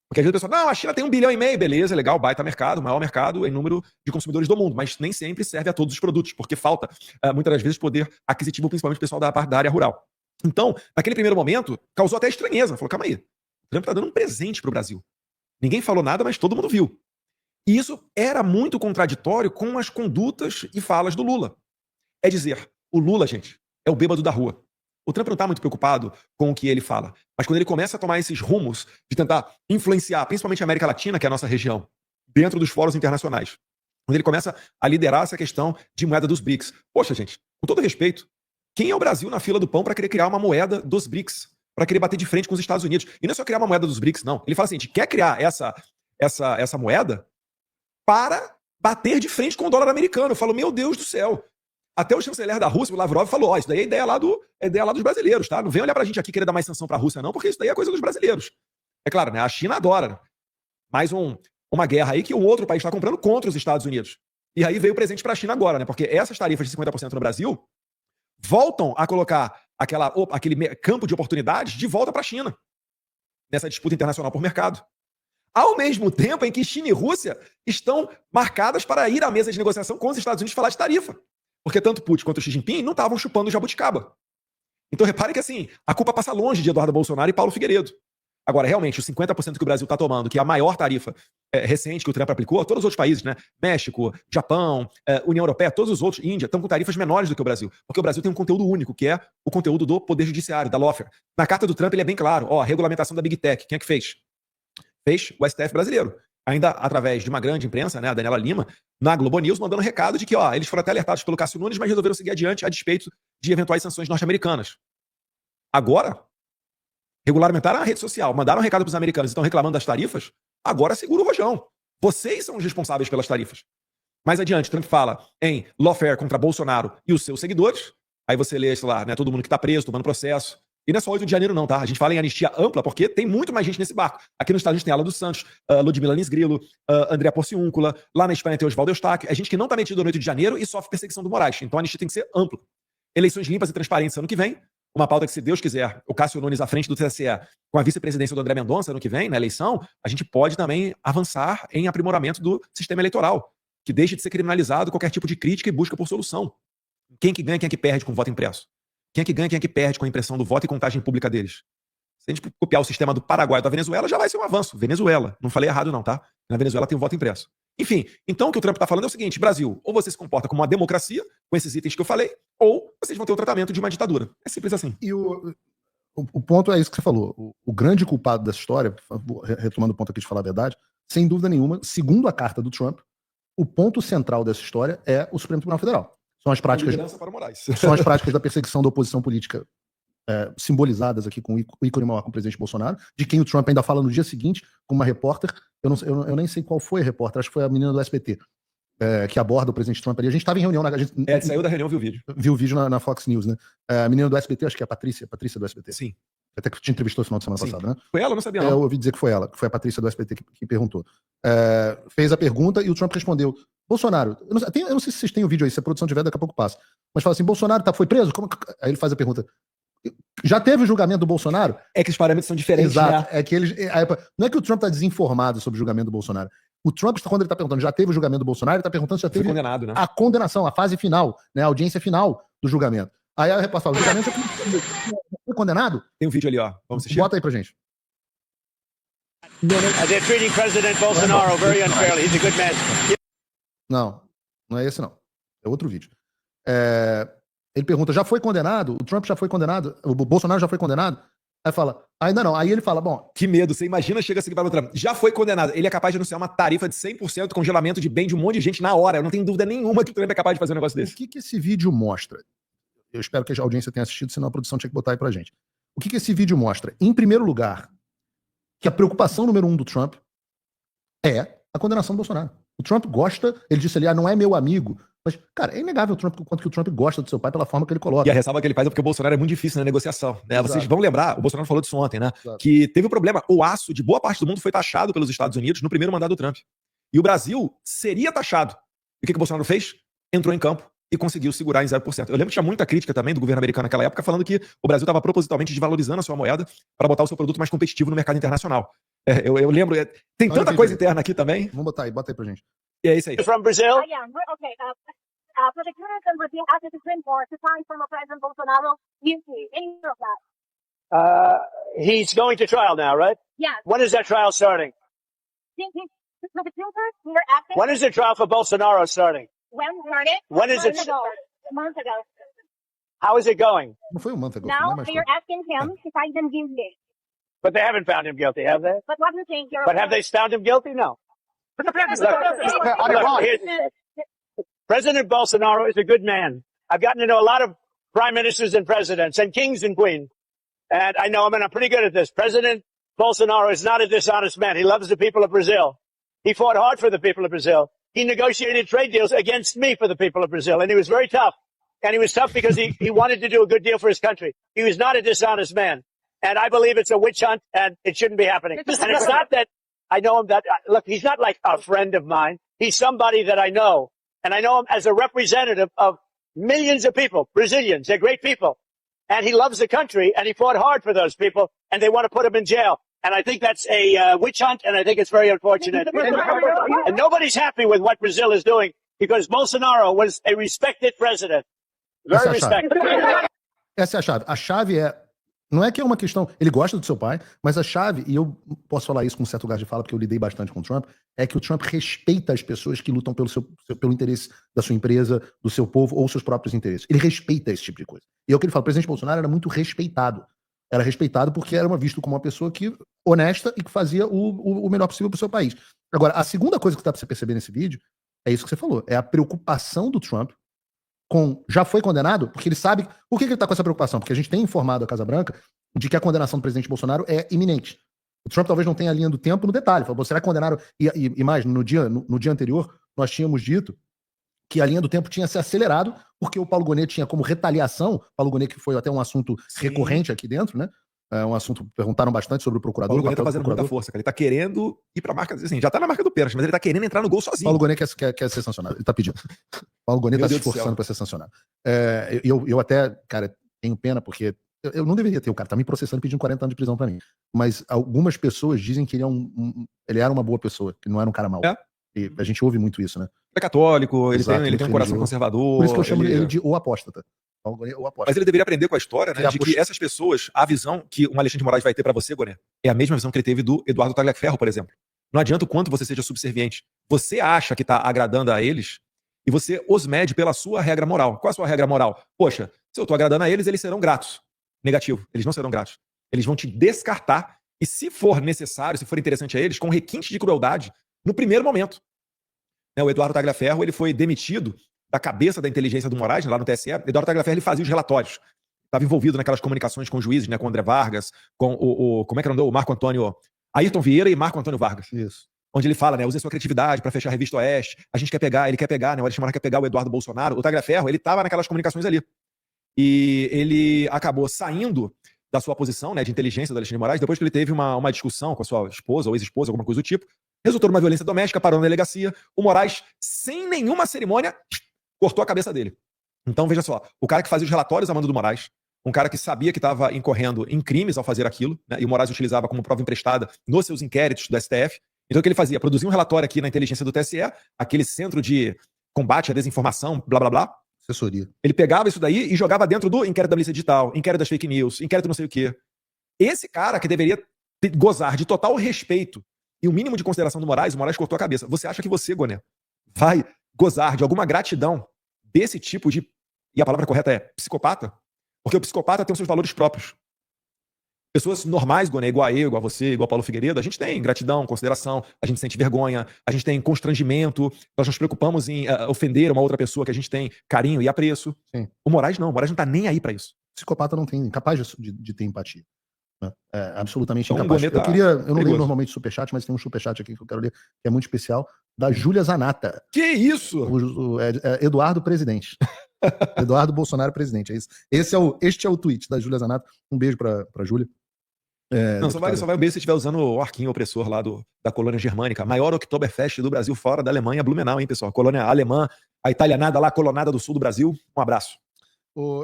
Porque às vezes a pessoa, não, a China tem 1,5 bilhão, beleza, legal, baita mercado, maior mercado em número de consumidores do mundo, mas nem sempre serve a todos os produtos, porque falta, muitas das vezes, poder aquisitivo, principalmente o pessoal da parte da área rural. Então, naquele primeiro momento, causou até estranheza. Falou, calma aí, o Trump está dando um presente para o Brasil. Ninguém falou nada, mas todo mundo viu. E isso era muito contraditório com as condutas e falas do Lula. É dizer, o Lula, gente, é o bêbado da rua. O Trump não está muito preocupado com o que ele fala. Mas quando ele começa a tomar esses rumos de tentar influenciar, principalmente a América Latina, que é a nossa região, dentro dos fóruns internacionais, quando ele começa a liderar essa questão de moeda dos BRICS. Poxa, gente, com todo respeito, quem é o Brasil na fila do pão para querer criar uma moeda dos BRICS? Para querer bater de frente com os Estados Unidos? E não é só criar uma moeda dos BRICS, não. Ele fala assim, a gente quer criar essa moeda para bater de frente com o dólar americano. Eu falo, meu Deus do céu. Até o chanceler da Rússia, o Lavrov, falou, ó, isso daí é ideia lá dos brasileiros, tá? Não vem olhar pra gente aqui querer dar mais sanção pra Rússia, não, porque isso daí é coisa dos brasileiros. É claro, né? A China adora. Mais uma guerra aí que um outro país está comprando contra os Estados Unidos. E aí veio o presente pra China agora, né? Porque essas tarifas de 50% no Brasil voltam a colocar aquele campo de oportunidades de volta pra China. Nessa disputa internacional por mercado. Ao mesmo tempo em que China e Rússia estão marcadas para ir à mesa de negociação com os Estados Unidos falar de tarifa. Porque tanto Putin quanto Xi Jinping não estavam chupando jabuticaba. Então reparem que assim, a culpa passa longe de Eduardo Bolsonaro e Paulo Figueiredo. Agora, realmente, os 50% que o Brasil está tomando, que é a maior tarifa recente que o Trump aplicou, todos os outros países, né? México, Japão, União Europeia, todos os outros, Índia, estão com tarifas menores do que o Brasil. Porque o Brasil tem um conteúdo único, que é o conteúdo do Poder Judiciário, da lawfare. Na carta do Trump ele é bem claro, ó, a regulamentação da Big Tech, quem é que fez? Fez o STF brasileiro. Ainda através de uma grande imprensa, né, a Daniela Lima, na Globo News, mandando um recado de que ó, eles foram até alertados pelo Cássio Nunes, mas resolveram seguir adiante a despeito de eventuais sanções norte-americanas. Agora, regulamentaram a rede social, mandaram um recado para os americanos e estão reclamando das tarifas, agora segura o rojão. Vocês são os responsáveis pelas tarifas. Mais adiante, Trump fala em lawfare contra Bolsonaro e os seus seguidores. Aí você lê, sei lá, né, todo mundo que está preso, tomando processo. E não é só 8 de janeiro não, tá? A gente fala em anistia ampla porque tem muito mais gente nesse barco. Aqui nos Estados Unidos tem Ala dos Santos, Ludmila Lins Grilo, André Porciúncula. Lá na Espanha tem Oswaldo Eustáquio. É gente que não está metido no 8 de janeiro e sofre perseguição do Moraes. Então a anistia tem que ser ampla. Eleições limpas e transparentes ano que vem. Uma pauta que, se Deus quiser, o Cássio Nunes à frente do TSE, com a vice-presidência do André Mendonça ano que vem, na eleição, a gente pode também avançar em aprimoramento do sistema eleitoral, que deixe de ser criminalizado qualquer tipo de crítica e busca por solução. Quem que ganha, quem é que perde com o voto impresso? Quem é que ganha, quem é que perde com a impressão do voto e contagem pública deles? Se a gente copiar o sistema do Paraguai ou da Venezuela, já vai ser um avanço. Venezuela. Não falei errado não, tá? Na Venezuela tem o voto impresso. Enfim, então o que o Trump está falando é o seguinte, Brasil, ou você se comporta como uma democracia, com esses itens que eu falei, ou vocês vão ter o tratamento de uma ditadura. É simples assim. E o ponto é isso que você falou. O grande culpado dessa história, retomando o ponto aqui de falar a verdade, sem dúvida nenhuma, segundo a carta do Trump, o ponto central dessa história é o Supremo Tribunal Federal. São as práticas da perseguição da oposição política simbolizadas aqui com o ícone maior com o presidente Bolsonaro, de quem o Trump ainda fala no dia seguinte com uma repórter, eu nem sei qual foi a repórter, acho que foi a menina do SBT, que aborda o presidente Trump ali. A gente estava em reunião, saiu da reunião, viu o vídeo. Viu o vídeo na Fox News, né? A menina do SBT, acho que é a Patrícia do SBT. Sim. Até que te entrevistou no final de semana passada, né? Foi ela? Eu não sabia não. Eu ouvi dizer que foi ela, que foi a Patrícia do SBT que perguntou. Fez a pergunta e o Trump respondeu, Bolsonaro, eu não sei se vocês têm o vídeo aí, se a produção tiver, daqui a pouco passa, mas fala assim, Bolsonaro foi preso? Aí ele faz a pergunta, já teve o julgamento do Bolsonaro? É que os parâmetros são diferentes, exato, né? É que não é que o Trump está desinformado sobre o julgamento do Bolsonaro. O Trump, quando ele está perguntando, já teve o julgamento do Bolsonaro, ele está perguntando se já teve condenado, né? A condenação, a fase final, né, a audiência final do julgamento. Aí a repórter fala, o julgamento já foi condenado? Tem um vídeo ali, ó. Vamos assistir? Bota aí pra gente. They're treating President Bolsonaro very unfairly. He's a good man. Não é esse não. É outro vídeo. Ele pergunta, já foi condenado? O Trump já foi condenado? O Bolsonaro já foi condenado? Aí fala, ainda não. Aí ele fala, bom... Que medo, você imagina, chega a seguir para o Trump. Já foi condenado. Ele é capaz de anunciar uma tarifa de 100% congelamento de bem de um monte de gente na hora. Eu não tenho dúvida nenhuma que o Trump é capaz de fazer um negócio desse. O que esse vídeo mostra? Eu espero que a audiência tenha assistido, senão a produção tinha que botar aí pra gente. O que esse vídeo mostra? Em primeiro lugar, que a preocupação número 1 do Trump é a condenação do Bolsonaro. O Trump gosta, ele disse ali, não é meu amigo. Mas, cara, é inegável o quanto que o Trump gosta do seu pai pela forma que ele coloca. E a ressalva que ele faz é porque o Bolsonaro é muito difícil na negociação, né? Vocês vão lembrar, o Bolsonaro falou disso ontem, né? Exato. Que teve um problema. O aço de boa parte do mundo foi taxado pelos Estados Unidos no primeiro mandato do Trump. E o Brasil seria taxado. E o que o Bolsonaro fez? Entrou em campo e conseguiu segurar em 0%. Eu lembro que tinha muita crítica também do governo americano naquela época, falando que o Brasil estava propositalmente desvalorizando a sua moeda para botar o seu produto mais competitivo no mercado internacional. Eu lembro, tem tanta coisa interna aqui também. Vamos botar aí, bota aí pra gente. E é isso aí. From Brazil? Yeah, okay. Prosecutors in Brazil asked the Supreme Court to find former President Bolsonaro guilty. Any of that? He's going to trial now, right? Yes. When is that trial starting? We're asking. When is the trial for Bolsonaro starting? When started? When is it? A month ago. How is it going? Não foi um month ago. Now they are asking him to find them guilty. But they haven't found him guilty, have they? But what do you think? But have they found him guilty? No. President Bolsonaro is a good man. I've gotten to know a lot of prime ministers and presidents and kings and queens. And I know him, and I'm pretty good at this. President Bolsonaro is not a dishonest man. He loves the people of Brazil. He fought hard for the people of Brazil. he negotiated trade deals against me for the people of Brazil, and he was very tough. And he was tough because he wanted to do a good deal for his country. He was not a dishonest man. And I believe it's a witch hunt, and it shouldn't be happening. And it's not that I know him look, he's not like a friend of mine. He's somebody that I know. And I know him as a representative of millions of people, Brazilians. They're great people. And he loves the country, and he fought hard for those people, and they want to put him in jail. And I think that's a witch hunt, and I think it's very unfortunate. And nobody's happy with what Brazil is doing, because Bolsonaro was a respected president. Very respected. Essa é a chave. A chave não é que é uma questão... Ele gosta do seu pai, mas a chave, e eu posso falar isso com um certo lugar de fala, porque eu lidei bastante com o Trump, é que o Trump respeita as pessoas que lutam pelo interesse da sua empresa, do seu povo ou seus próprios interesses. Ele respeita esse tipo de coisa. E é o que ele fala. O presidente Bolsonaro era muito respeitado. Era respeitado porque era visto como uma pessoa honesta e que fazia o melhor possível para o seu país. Agora, a segunda coisa que dá para você perceber nesse vídeo é isso que você falou. É a preocupação do Trump já foi condenado, porque ele sabe... Por que ele está com essa preocupação? Porque a gente tem informado a Casa Branca de que a condenação do presidente Bolsonaro é iminente. O Trump talvez não tenha a linha do tempo no detalhe. Falou, será que condenaram... E mais, no dia anterior, nós tínhamos dito que a linha do tempo tinha se acelerado, porque o Paulo Gonet tinha como retaliação, Paulo Gonet que foi até um assunto recorrente aqui dentro, né? É um assunto, perguntaram bastante sobre o procurador. Paulo Gonet tá fazendo muita força, cara. Ele tá querendo ir pra marca, assim, já tá na marca do pênalti, mas ele tá querendo entrar no gol sozinho. Paulo Gonet quer ser sancionado, ele tá pedindo. Paulo Gonet tá se esforçando pra ser sancionado. Eu até, cara, tenho pena, porque eu não deveria ter, o cara tá me processando pedindo 40 anos de prisão pra mim. Mas algumas pessoas dizem que ele era uma boa pessoa, que não era um cara mau. E a gente ouve muito isso, né? Ele é católico, Exato, ele tem um coração conservador. Por isso que eu chamo ele de o apóstata. Mas ele deveria aprender com a história, né? De que essas pessoas, a visão que um Alexandre de Moraes vai ter pra você, Goné, é a mesma visão que ele teve do Eduardo Tagliaferro, por exemplo. Não adianta o quanto você seja subserviente. Você acha que tá agradando a eles e você os mede pela sua regra moral. Qual é a sua regra moral? Poxa, se eu tô agradando a eles, eles serão gratos. Negativo. Eles não serão gratos. Eles vão te descartar e, se for necessário, se for interessante a eles, com requinte de crueldade, no primeiro momento. O Eduardo Tagliaferro, ele foi demitido da cabeça da inteligência do Moraes, lá no TSE. Eduardo Tagliaferro, ele fazia os relatórios. Estava envolvido naquelas comunicações com os juízes, né, com o André Vargas, com como é que era o nome? O Marco Antônio... Ayrton Vieira e Marco Antônio Vargas. Isso. Onde ele fala, né, use a sua criatividade para fechar a Revista Oeste. A gente quer pegar, ele quer pegar, né, o Alexandre Moraes quer pegar o Eduardo Bolsonaro. O Tagliaferro, ele estava naquelas comunicações ali. E ele acabou saindo da sua posição, né, de inteligência do Alexandre de Moraes, depois que ele teve uma discussão com a sua esposa ou ex-esposa, alguma coisa do tipo. Resultou numa violência doméstica, parou na delegacia. O Moraes, sem nenhuma cerimônia, cortou a cabeça dele. Então, veja só, o cara que fazia os relatórios a mando do Moraes, um cara que sabia que estava incorrendo em crimes ao fazer aquilo, né, e o Moraes utilizava como prova emprestada nos seus inquéritos do STF. Então, o que ele fazia? Produzia um relatório aqui na inteligência do TSE, aquele centro de combate à desinformação, blá, blá, blá. Assessoria. Ele pegava isso daí e jogava dentro do inquérito da Polícia Digital, inquérito das fake news, inquérito não sei o quê. Esse cara que deveria gozar de total respeito e o mínimo de consideração do Moraes, o Moraes cortou a cabeça. Você acha que você, Goné, vai gozar de alguma gratidão desse tipo de... E a palavra correta é psicopata? Porque o psicopata tem os seus valores próprios. Pessoas normais, Goné, igual a eu, igual a você, igual a Paulo Figueiredo, a gente tem gratidão, consideração, a gente sente vergonha, a gente tem constrangimento, nós nos preocupamos em ofender uma outra pessoa que a gente tem carinho e apreço. Sim. O Moraes não tá nem aí pra isso. Psicopata não tem, incapaz de ter empatia. Né? É absolutamente Então, incapaz. Eu não leio normalmente superchat, mas tem um superchat aqui que eu quero ler, que é muito especial, da Júlia Zanata. Que isso? Eduardo Presidente. Eduardo Bolsonaro Presidente. É isso. Este é o tweet da Júlia Zanata. Um beijo pra Júlia. Não, só vai um beijo se estiver usando o arquinho opressor lá da colônia germânica. Maior Oktoberfest do Brasil fora da Alemanha, Blumenau, hein, pessoal? Colônia alemã, a italianada lá, colonada do sul do Brasil. Um abraço.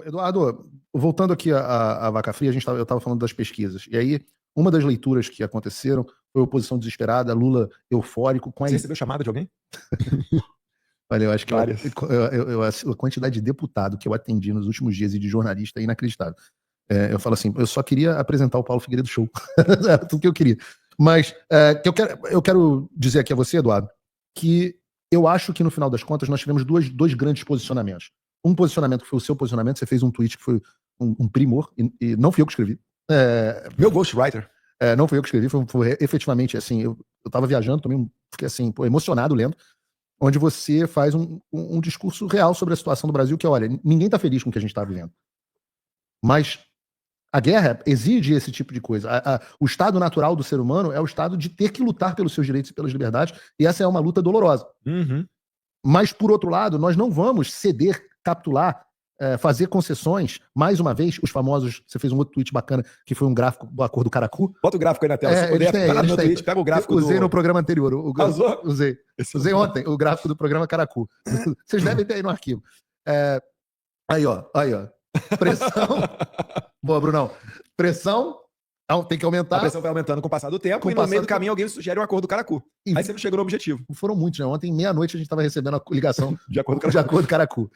Eduardo, voltando aqui à Vaca Fria, eu estava falando das pesquisas. E aí, uma das leituras que aconteceram foi a oposição desesperada, Lula eufórico. Você recebeu chamada de alguém? Olha, eu acho que a quantidade de deputado que eu atendi nos últimos dias e de jornalista é inacreditável. Eu falo assim, eu só queria apresentar o Paulo Figueiredo Show. Era tudo que eu queria. Mas eu quero dizer aqui a você, Eduardo, que eu acho que no final das contas nós tivemos dois grandes posicionamentos. Um posicionamento que foi o seu posicionamento, você fez um tweet que foi um primor, e não fui eu que escrevi. Meu ghostwriter. Não fui eu que escrevi, foi efetivamente assim, eu tava viajando, também fiquei assim, emocionado lendo, onde você faz um discurso real sobre a situação do Brasil, que é, olha, ninguém tá feliz com o que a gente tá vivendo. Mas a guerra exige esse tipo de coisa. O estado natural do ser humano é o estado de ter que lutar pelos seus direitos e pelas liberdades, e essa é uma luta dolorosa. Uhum. Mas, por outro lado, nós não vamos ceder, capitular, fazer concessões, mais uma vez, os famosos, você fez um outro tweet bacana, que foi um gráfico do Acordo do Caracu. Bota o gráfico aí na tela. Se puder, Eles têm, vai lá no eles meu têm. tweet, pega o gráfico Eu usei do... no programa anterior. Usou? Usei ontem o gráfico do programa Caracu. Vocês devem ter aí no arquivo. Aí, ó. Pressão. Boa, Brunão. Pressão tem que aumentar. A pressão vai aumentando com o passar do tempo Com o e no passar meio do do caminho alguém sugere um acordo do Caracu. E- Aí você não chegou no objetivo. Foram muitos, né? Ontem, meia-noite, a gente estava recebendo a ligação De acordo com o de Caracu. acordo Caracu.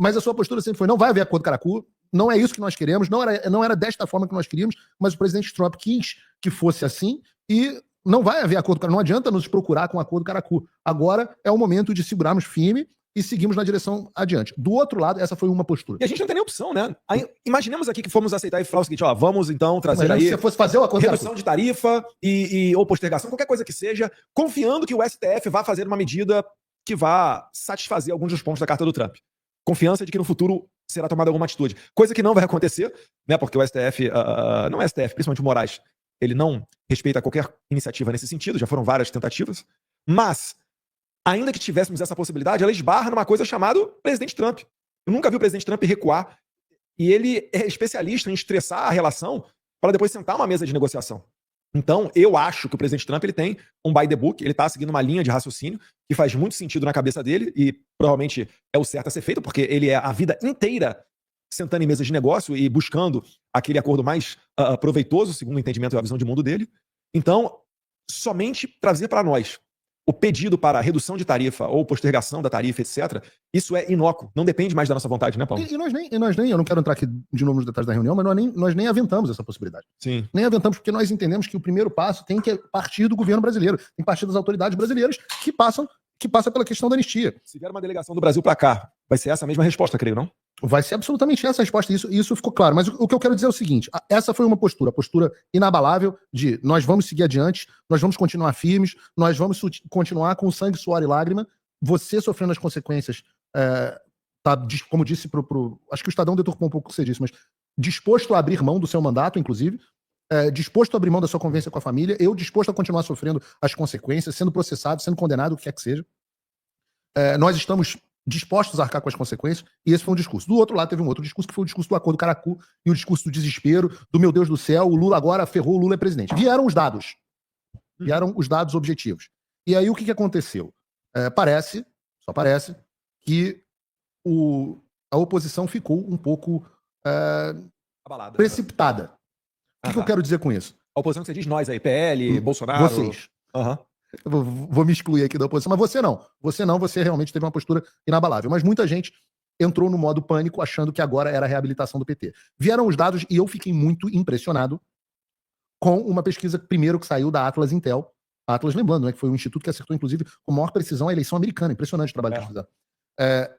Mas a sua postura sempre foi: não vai haver acordo Caracu, não é isso que nós queremos, não era desta forma que nós queríamos, mas o presidente Trump quis que fosse assim e não vai haver acordo Caracu. Não adianta nos procurar com acordo Caracu. Agora é o momento de segurarmos firme e seguimos na direção adiante. Do outro lado, essa foi uma postura. E a gente não tem nem opção, né? Aí, imaginemos aqui que fomos aceitar e falar o seguinte, ó, vamos então trazer Imagina aí se você fosse fazer o acordo redução Caracu. de tarifa ou postergação, qualquer coisa que seja, confiando que o STF vai fazer uma medida que vá satisfazer alguns dos pontos da carta do Trump. Confiança de que no futuro será tomada alguma atitude. Coisa que não vai acontecer, né? Porque o STF, não é STF, principalmente o Moraes, ele não respeita qualquer iniciativa nesse sentido, já foram várias tentativas, mas ainda que tivéssemos essa possibilidade, ela esbarra numa coisa chamada presidente Trump. Eu nunca vi o presidente Trump recuar. E ele é especialista em estressar a relação para depois sentar uma mesa de negociação. Então, eu acho que o presidente Trump ele tem um by the book, ele está seguindo uma linha de raciocínio que faz muito sentido na cabeça dele e provavelmente é o certo a ser feito, porque ele é a vida inteira sentando em mesas de negócio e buscando aquele acordo mais proveitoso, segundo o entendimento e a visão de mundo dele. Então, somente trazer para nós o pedido para redução de tarifa ou postergação da tarifa, etc., isso é inócuo. Não depende mais da nossa vontade, né, Paulo? E nós nem, eu não quero entrar aqui de novo nos detalhes da reunião, mas nós nem aventamos essa possibilidade. Sim. Nem aventamos porque nós entendemos que o primeiro passo tem que partir do governo brasileiro, tem que partir das autoridades brasileiras que passa pela questão da anistia. Se vier uma delegação do Brasil para cá, vai ser essa a mesma resposta, creio, não? Vai ser absolutamente essa a resposta, isso ficou claro. Mas o que eu quero dizer é o seguinte: essa foi uma postura, a postura inabalável de nós vamos seguir adiante, nós vamos continuar firmes, nós vamos continuar com sangue, suor e lágrima, você sofrendo as consequências, como disse acho que o Estadão deturpou um pouco o que você disse, mas disposto a abrir mão do seu mandato, inclusive, disposto a abrir mão da sua convivência com a família, eu disposto a continuar sofrendo as consequências, sendo processado, sendo condenado, o que quer que seja. Nós estamos dispostos a arcar com as consequências, e esse foi um discurso. Do outro lado, teve um outro discurso, que foi o discurso do acordo Caracu, e o discurso do desespero, do meu Deus do céu, o Lula agora ferrou, o Lula é presidente. Vieram os dados objetivos. E aí o que aconteceu? Só parece, que a oposição ficou um pouco Abalada. precipitada. O que eu quero dizer com isso? A oposição que você diz, nós aí, PL, Bolsonaro... Vocês. Aham. Eu vou me excluir aqui da oposição, mas você não. Você realmente teve uma postura inabalável. Mas muita gente entrou no modo pânico achando que agora era a reabilitação do PT. Vieram os dados e eu fiquei muito impressionado com uma pesquisa primeiro que saiu da Atlas Intel. A Atlas, lembrando, né, que foi um instituto que acertou, inclusive, com maior precisão a eleição americana. Impressionante o trabalho que eles fizeram.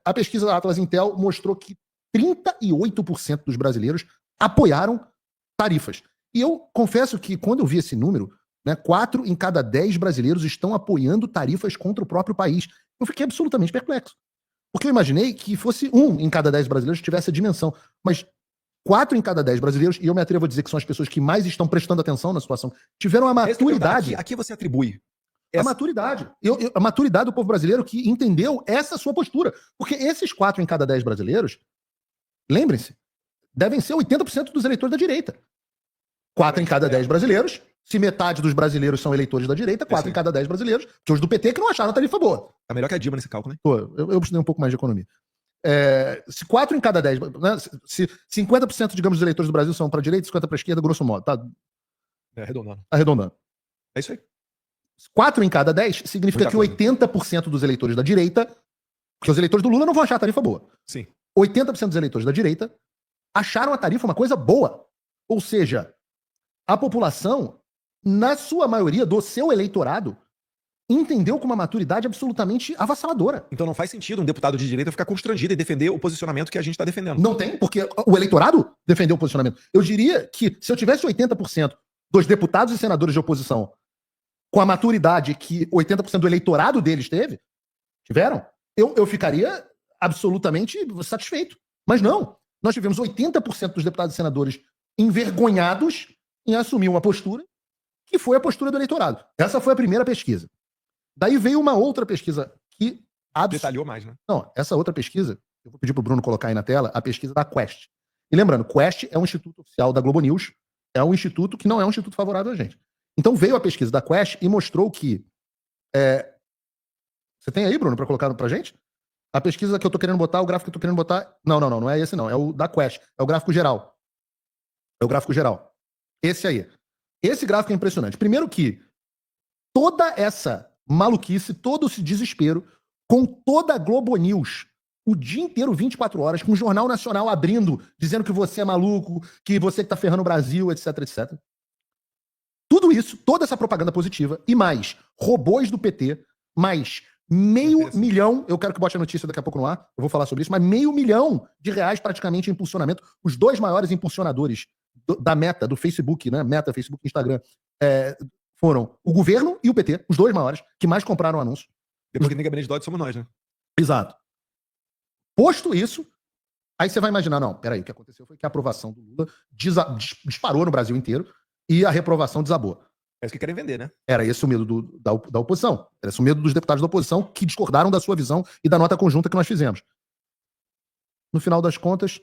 A pesquisa da Atlas Intel mostrou que 38% dos brasileiros apoiaram tarifas. E eu confesso que quando eu vi esse número, 4 em cada 10 brasileiros estão apoiando tarifas contra o próprio país. Eu fiquei absolutamente perplexo. Porque eu imaginei que fosse 1 em cada 10 brasileiros que tivesse a dimensão. Mas 4 em cada 10 brasileiros, e eu me atrevo a dizer que são as pessoas que mais estão prestando atenção na situação, tiveram a maturidade. Aqui você atribui. A maturidade. A maturidade do povo brasileiro que entendeu essa sua postura. Porque esses 4 em cada 10 brasileiros, lembrem-se, devem ser 80% dos eleitores da direita. 4 em cada 10 brasileiros. Se metade dos brasileiros são eleitores da direita, 4 em cada 10 brasileiros, que os do PT que não acharam a tarifa boa. Tá melhor que a Dilma nesse cálculo, hein? Eu precisei um pouco mais de economia. Se 4 em cada 10, se 50%, digamos, dos eleitores do Brasil são para a direita, 50% para a esquerda, grosso modo, tá arredondando. É isso aí. 4 em cada 10 significa que 80% dos eleitores da direita, porque os eleitores do Lula não vão achar a tarifa boa. Sim. 80% dos eleitores da direita acharam a tarifa uma coisa boa. Ou seja, a população, na sua maioria do seu eleitorado, entendeu com uma maturidade absolutamente avassaladora. Então não faz sentido um deputado de direita ficar constrangido e defender o posicionamento que a gente está defendendo. Não tem, porque o eleitorado defendeu o posicionamento. Eu diria que se eu tivesse 80% dos deputados e senadores de oposição com a maturidade que 80% do eleitorado deles tiveram, eu ficaria absolutamente satisfeito. Mas não. Nós tivemos 80% dos deputados e senadores envergonhados em assumir uma postura que foi a postura do eleitorado. Essa foi a primeira pesquisa. Daí veio uma outra pesquisa que Detalhou mais, né? Não, essa outra pesquisa, eu vou pedir pro Bruno colocar aí na tela, a pesquisa da Quest. E lembrando, Quest é um instituto oficial da Globo News, é um instituto que não é um instituto favorável a gente. Então veio a pesquisa da Quest e mostrou que... Você tem aí, Bruno, para colocar pra gente? A pesquisa que eu tô querendo botar, o gráfico que eu tô querendo botar... Não é esse não, é o da Quest, é o gráfico geral. É o gráfico geral. Esse aí. Esse gráfico é impressionante. Primeiro que toda essa maluquice, todo esse desespero, com toda a Globo News, o dia inteiro, 24 horas, com o Jornal Nacional abrindo, dizendo que você é maluco, que você que tá ferrando o Brasil, etc, etc. Tudo isso, toda essa propaganda positiva, e mais robôs do PT, mais meio milhão, eu quero que bote a notícia daqui a pouco no ar, eu vou falar sobre isso, mas R$500 milhão praticamente em impulsionamento. Os dois maiores impulsionadores da Meta, do Facebook, né? Meta, Facebook, Instagram, foram o governo e o PT, os dois maiores, que mais compraram anúncio. Depois que tem gabinete de ódio, somos nós, né? Exato. Posto isso, aí você vai imaginar, não, peraí, o que aconteceu foi que a aprovação do Lula disparou no Brasil inteiro e a reprovação desabou. É isso que querem vender, né? Era esse o medo da oposição. Era esse o medo dos deputados da oposição que discordaram da sua visão e da nota conjunta que nós fizemos. No final das contas,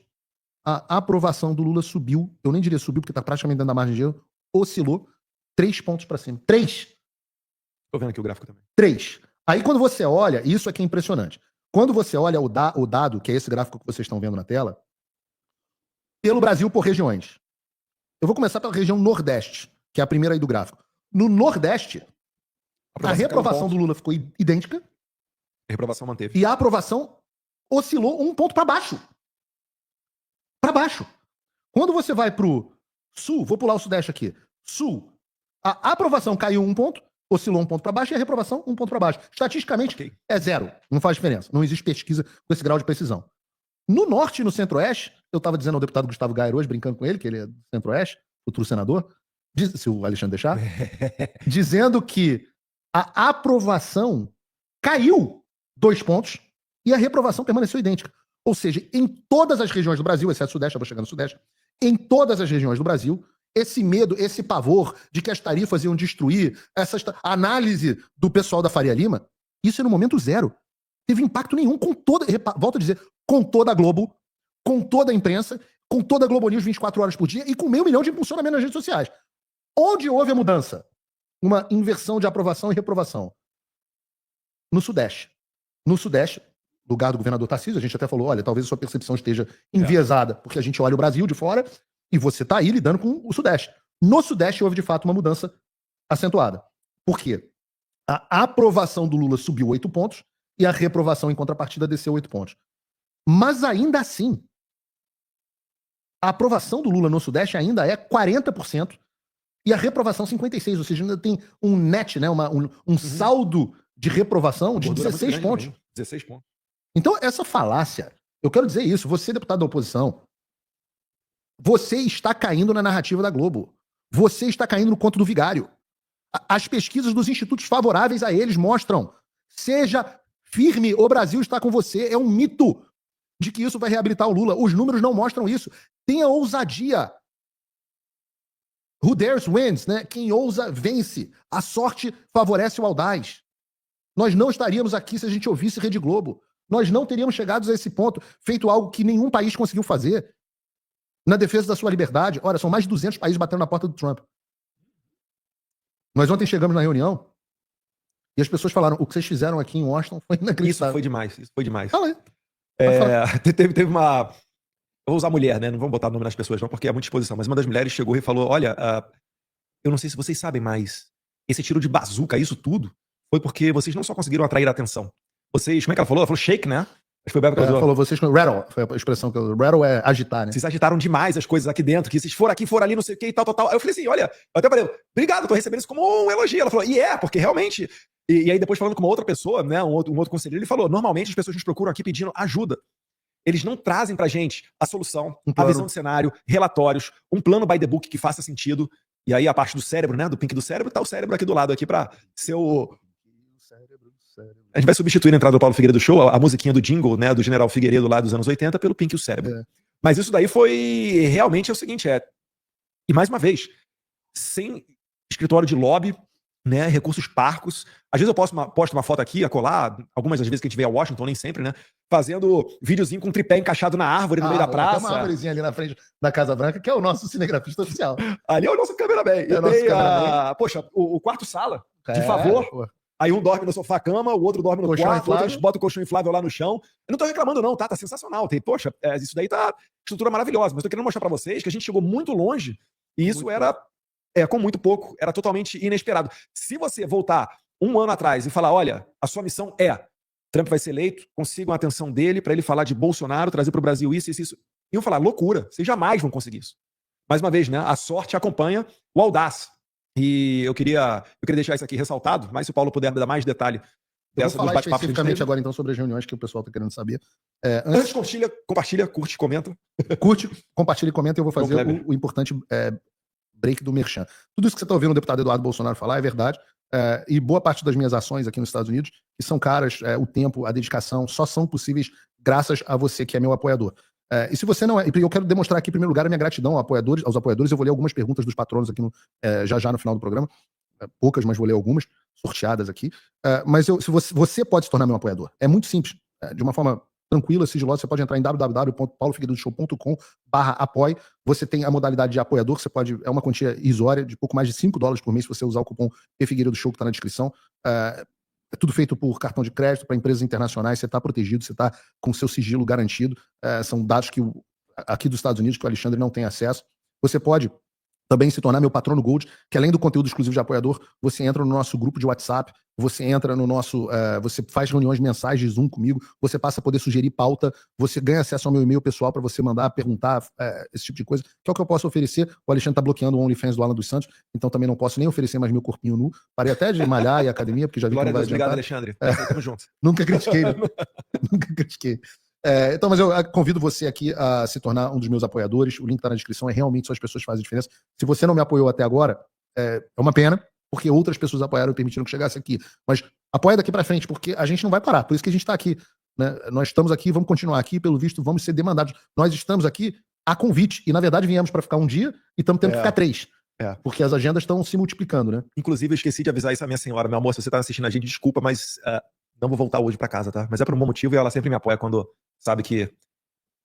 a aprovação do Lula subiu, eu nem diria subiu, porque está praticamente dentro da margem de erro, oscilou 3 pontos para cima. 3! Tô vendo aqui o gráfico também. 3. Aí quando você olha, isso aqui é impressionante. Quando você olha o dado, que é esse gráfico que vocês estão vendo na tela, pelo Brasil por regiões. Eu vou começar pela região Nordeste, que é a primeira aí do gráfico. No Nordeste, a reprovação do Lula ficou idêntica. A reprovação manteve. E a aprovação oscilou 1 ponto para baixo. Para baixo. Quando você vai pro Sul, vou pular o Sudeste aqui. Sul, a aprovação caiu 1 ponto, oscilou 1 ponto para baixo e a reprovação 1 ponto para baixo. Estatisticamente, é 0. Não faz diferença. Não existe pesquisa com esse grau de precisão. No Norte e no Centro-Oeste, eu estava dizendo ao deputado Gustavo Gayer hoje, brincando com ele, que ele é do Centro-Oeste, futuro senador, se o Alexandre deixar, dizendo que a aprovação caiu 2 pontos e a reprovação permaneceu idêntica. Ou seja, em todas as regiões do Brasil, exceto o Sudeste, eu vou chegar no Sudeste, em todas as regiões do Brasil, esse medo, esse pavor de que as tarifas iam destruir, essa análise do pessoal da Faria Lima, isso é no momento zero. Teve impacto nenhum com toda, volto a dizer, com toda a Globo, com toda a imprensa, com toda a Globo News 24 horas por dia e com 500 milhões de impulsionamento nas redes sociais. Onde houve a mudança? Uma inversão de aprovação e reprovação. No Sudeste. No Sudeste, lugar do governador Tarcísio, a gente até falou, olha, talvez a sua percepção esteja enviesada, porque a gente olha o Brasil de fora e você está aí lidando com o Sudeste. No Sudeste houve, de fato, uma mudança acentuada. Por quê? A aprovação do Lula subiu 8 pontos e a reprovação, em contrapartida, desceu 8 pontos. Mas ainda assim, a aprovação do Lula no Sudeste ainda é 40% e a reprovação 56%, ou seja, ainda tem um net, né, um saldo de reprovação de 16 pontos. Mesmo. 16 pontos. Então, essa falácia, eu quero dizer isso, você, deputado da oposição, você está caindo na narrativa da Globo. Você está caindo no conto do vigário. As pesquisas dos institutos favoráveis a eles mostram, seja firme, o Brasil está com você. É um mito de que isso vai reabilitar o Lula. Os números não mostram isso. Tenha ousadia. Who dares wins, né? Quem ousa, vence. A sorte favorece o audaz. Nós não estaríamos aqui se a gente ouvisse Rede Globo. Nós não teríamos chegado a esse ponto, feito algo que nenhum país conseguiu fazer na defesa da sua liberdade. Olha, são mais de 200 países batendo na porta do Trump. Nós ontem chegamos na reunião e as pessoas falaram, o que vocês fizeram aqui em Washington foi inacreditável. Isso foi demais. Fala aí. Teve uma... Eu vou usar mulher, né? Não vamos botar o nome das pessoas não, porque é muita exposição. Mas uma das mulheres chegou e falou, olha, eu não sei se vocês sabem, mas esse tiro de bazuca, isso tudo, foi porque vocês não só conseguiram atrair a atenção. Vocês, como é que ela falou? Ela falou shake, né? Acho que foi o Beto que falou, vocês... Rattle, foi a expressão que eu... Rattle é agitar, né? Vocês agitaram demais as coisas aqui dentro, que vocês foram aqui, foram ali, não sei o que e tal. Aí eu falei assim, olha, eu até falei, obrigado, tô recebendo isso como um elogio. Ela falou, porque realmente... E aí depois falando com uma outra pessoa, né, um outro conselheiro, ele falou, normalmente as pessoas nos procuram aqui pedindo ajuda. Eles não trazem pra gente a solução, a visão do cenário, relatórios, um plano by the book que faça sentido. E aí a parte do cérebro, né, do pink do cérebro, tá o cérebro aqui do lado aqui pra ser o... A gente vai substituir a entrada do Paulo Figueiredo Show, a musiquinha do jingle, né, do General Figueiredo lá dos anos 80, pelo Pink e o Cérebro. Mas isso daí foi... Realmente é o seguinte, e mais uma vez, sem escritório de lobby, né? Recursos parcos. Às vezes eu posto uma foto aqui, acolá, algumas das vezes que a gente veio a Washington, nem sempre, né? Fazendo videozinho com um tripé encaixado na árvore no meio da praça. Tem uma árvorezinha ali na frente da Casa Branca, que é o nosso cinegrafista oficial. Ali é o nosso cameraman. É o nosso cameraman. Poxa, o quarto-sala, de favor. Pô. Aí um dorme no sofá-cama, o outro dorme no Colchão quarto, inflável. outro bota o colchão inflável lá no chão. Eu não tô reclamando não, tá? Tá sensacional. Poxa, isso daí tá estrutura maravilhosa. Mas eu tô querendo mostrar pra vocês que a gente chegou muito longe e isso com muito pouco, era totalmente inesperado. Se você voltar um ano atrás e falar, olha, a sua missão Trump vai ser eleito, consigam a atenção dele para ele falar de Bolsonaro, trazer pro Brasil isso. Iam falar, loucura, vocês jamais vão conseguir isso. Mais uma vez, né? A sorte acompanha o audaz. E eu queria deixar isso aqui ressaltado, mas se o Paulo puder dar mais detalhe Eu vou falar especificamente agora, então, sobre as reuniões que o pessoal está querendo saber. Antes, compartilha, curte, comenta. Curte, compartilha e comenta, e eu vou fazer o importante break do Merchan. Tudo isso que você está ouvindo o deputado Eduardo Bolsonaro falar é verdade, e boa parte das minhas ações aqui nos Estados Unidos, que são caras, o tempo, a dedicação, só são possíveis graças a você, que é meu apoiador. E se você não é, eu quero demonstrar aqui, em primeiro lugar, a minha gratidão aos apoiadores. Eu vou ler algumas perguntas dos patronos aqui já no final do programa. Poucas, mas vou ler algumas, sorteadas aqui. Mas se você pode se tornar meu apoiador. É muito simples. De uma forma tranquila, sigilosa, você pode entrar em www.paulofigueiredoshow.com/apoie. Você tem a modalidade de apoiador, é uma quantia irrisória de pouco mais de $5 por mês se você usar o cupom PFigueiredoShow que está na descrição. É tudo feito por cartão de crédito para empresas internacionais, você está protegido, você está com seu sigilo garantido. São dados que aqui dos Estados Unidos que o Alexandre não tem acesso. Você pode também se tornar meu patrono Gold, que além do conteúdo exclusivo de apoiador, você entra no nosso grupo de WhatsApp, você entra no nosso, você faz reuniões mensais de Zoom comigo, você passa a poder sugerir pauta, você ganha acesso ao meu e-mail pessoal para você mandar, perguntar, esse tipo de coisa, que é o que eu posso oferecer. O Alexandre está bloqueando o OnlyFans do Alan dos Santos, então também não posso nem oferecer mais meu corpinho nu. Parei até de malhar e academia, porque já vi que não vai adiantar. Obrigado, Alexandre. Tamo junto. Nunca critiquei, né? Nunca critiquei. Então, mas eu convido você aqui a se tornar um dos meus apoiadores. O link está na descrição. Realmente só as pessoas que fazem diferença. Se você não me apoiou até agora, é uma pena, porque outras pessoas apoiaram e permitiram que chegasse aqui. Mas apoia daqui para frente, porque a gente não vai parar. Por isso que a gente está aqui. Né? Nós estamos aqui, vamos continuar aqui. Pelo visto, vamos ser demandados. Nós estamos aqui a convite. E, na verdade, viemos para ficar um dia e estamos tendo que ficar 3. Porque as agendas estão se multiplicando, né? Inclusive, eu esqueci de avisar isso à minha senhora. Meu amor, se você está assistindo a gente, desculpa, mas não vou voltar hoje para casa, tá? Mas é por um bom motivo e ela sempre me apoia quando sabe que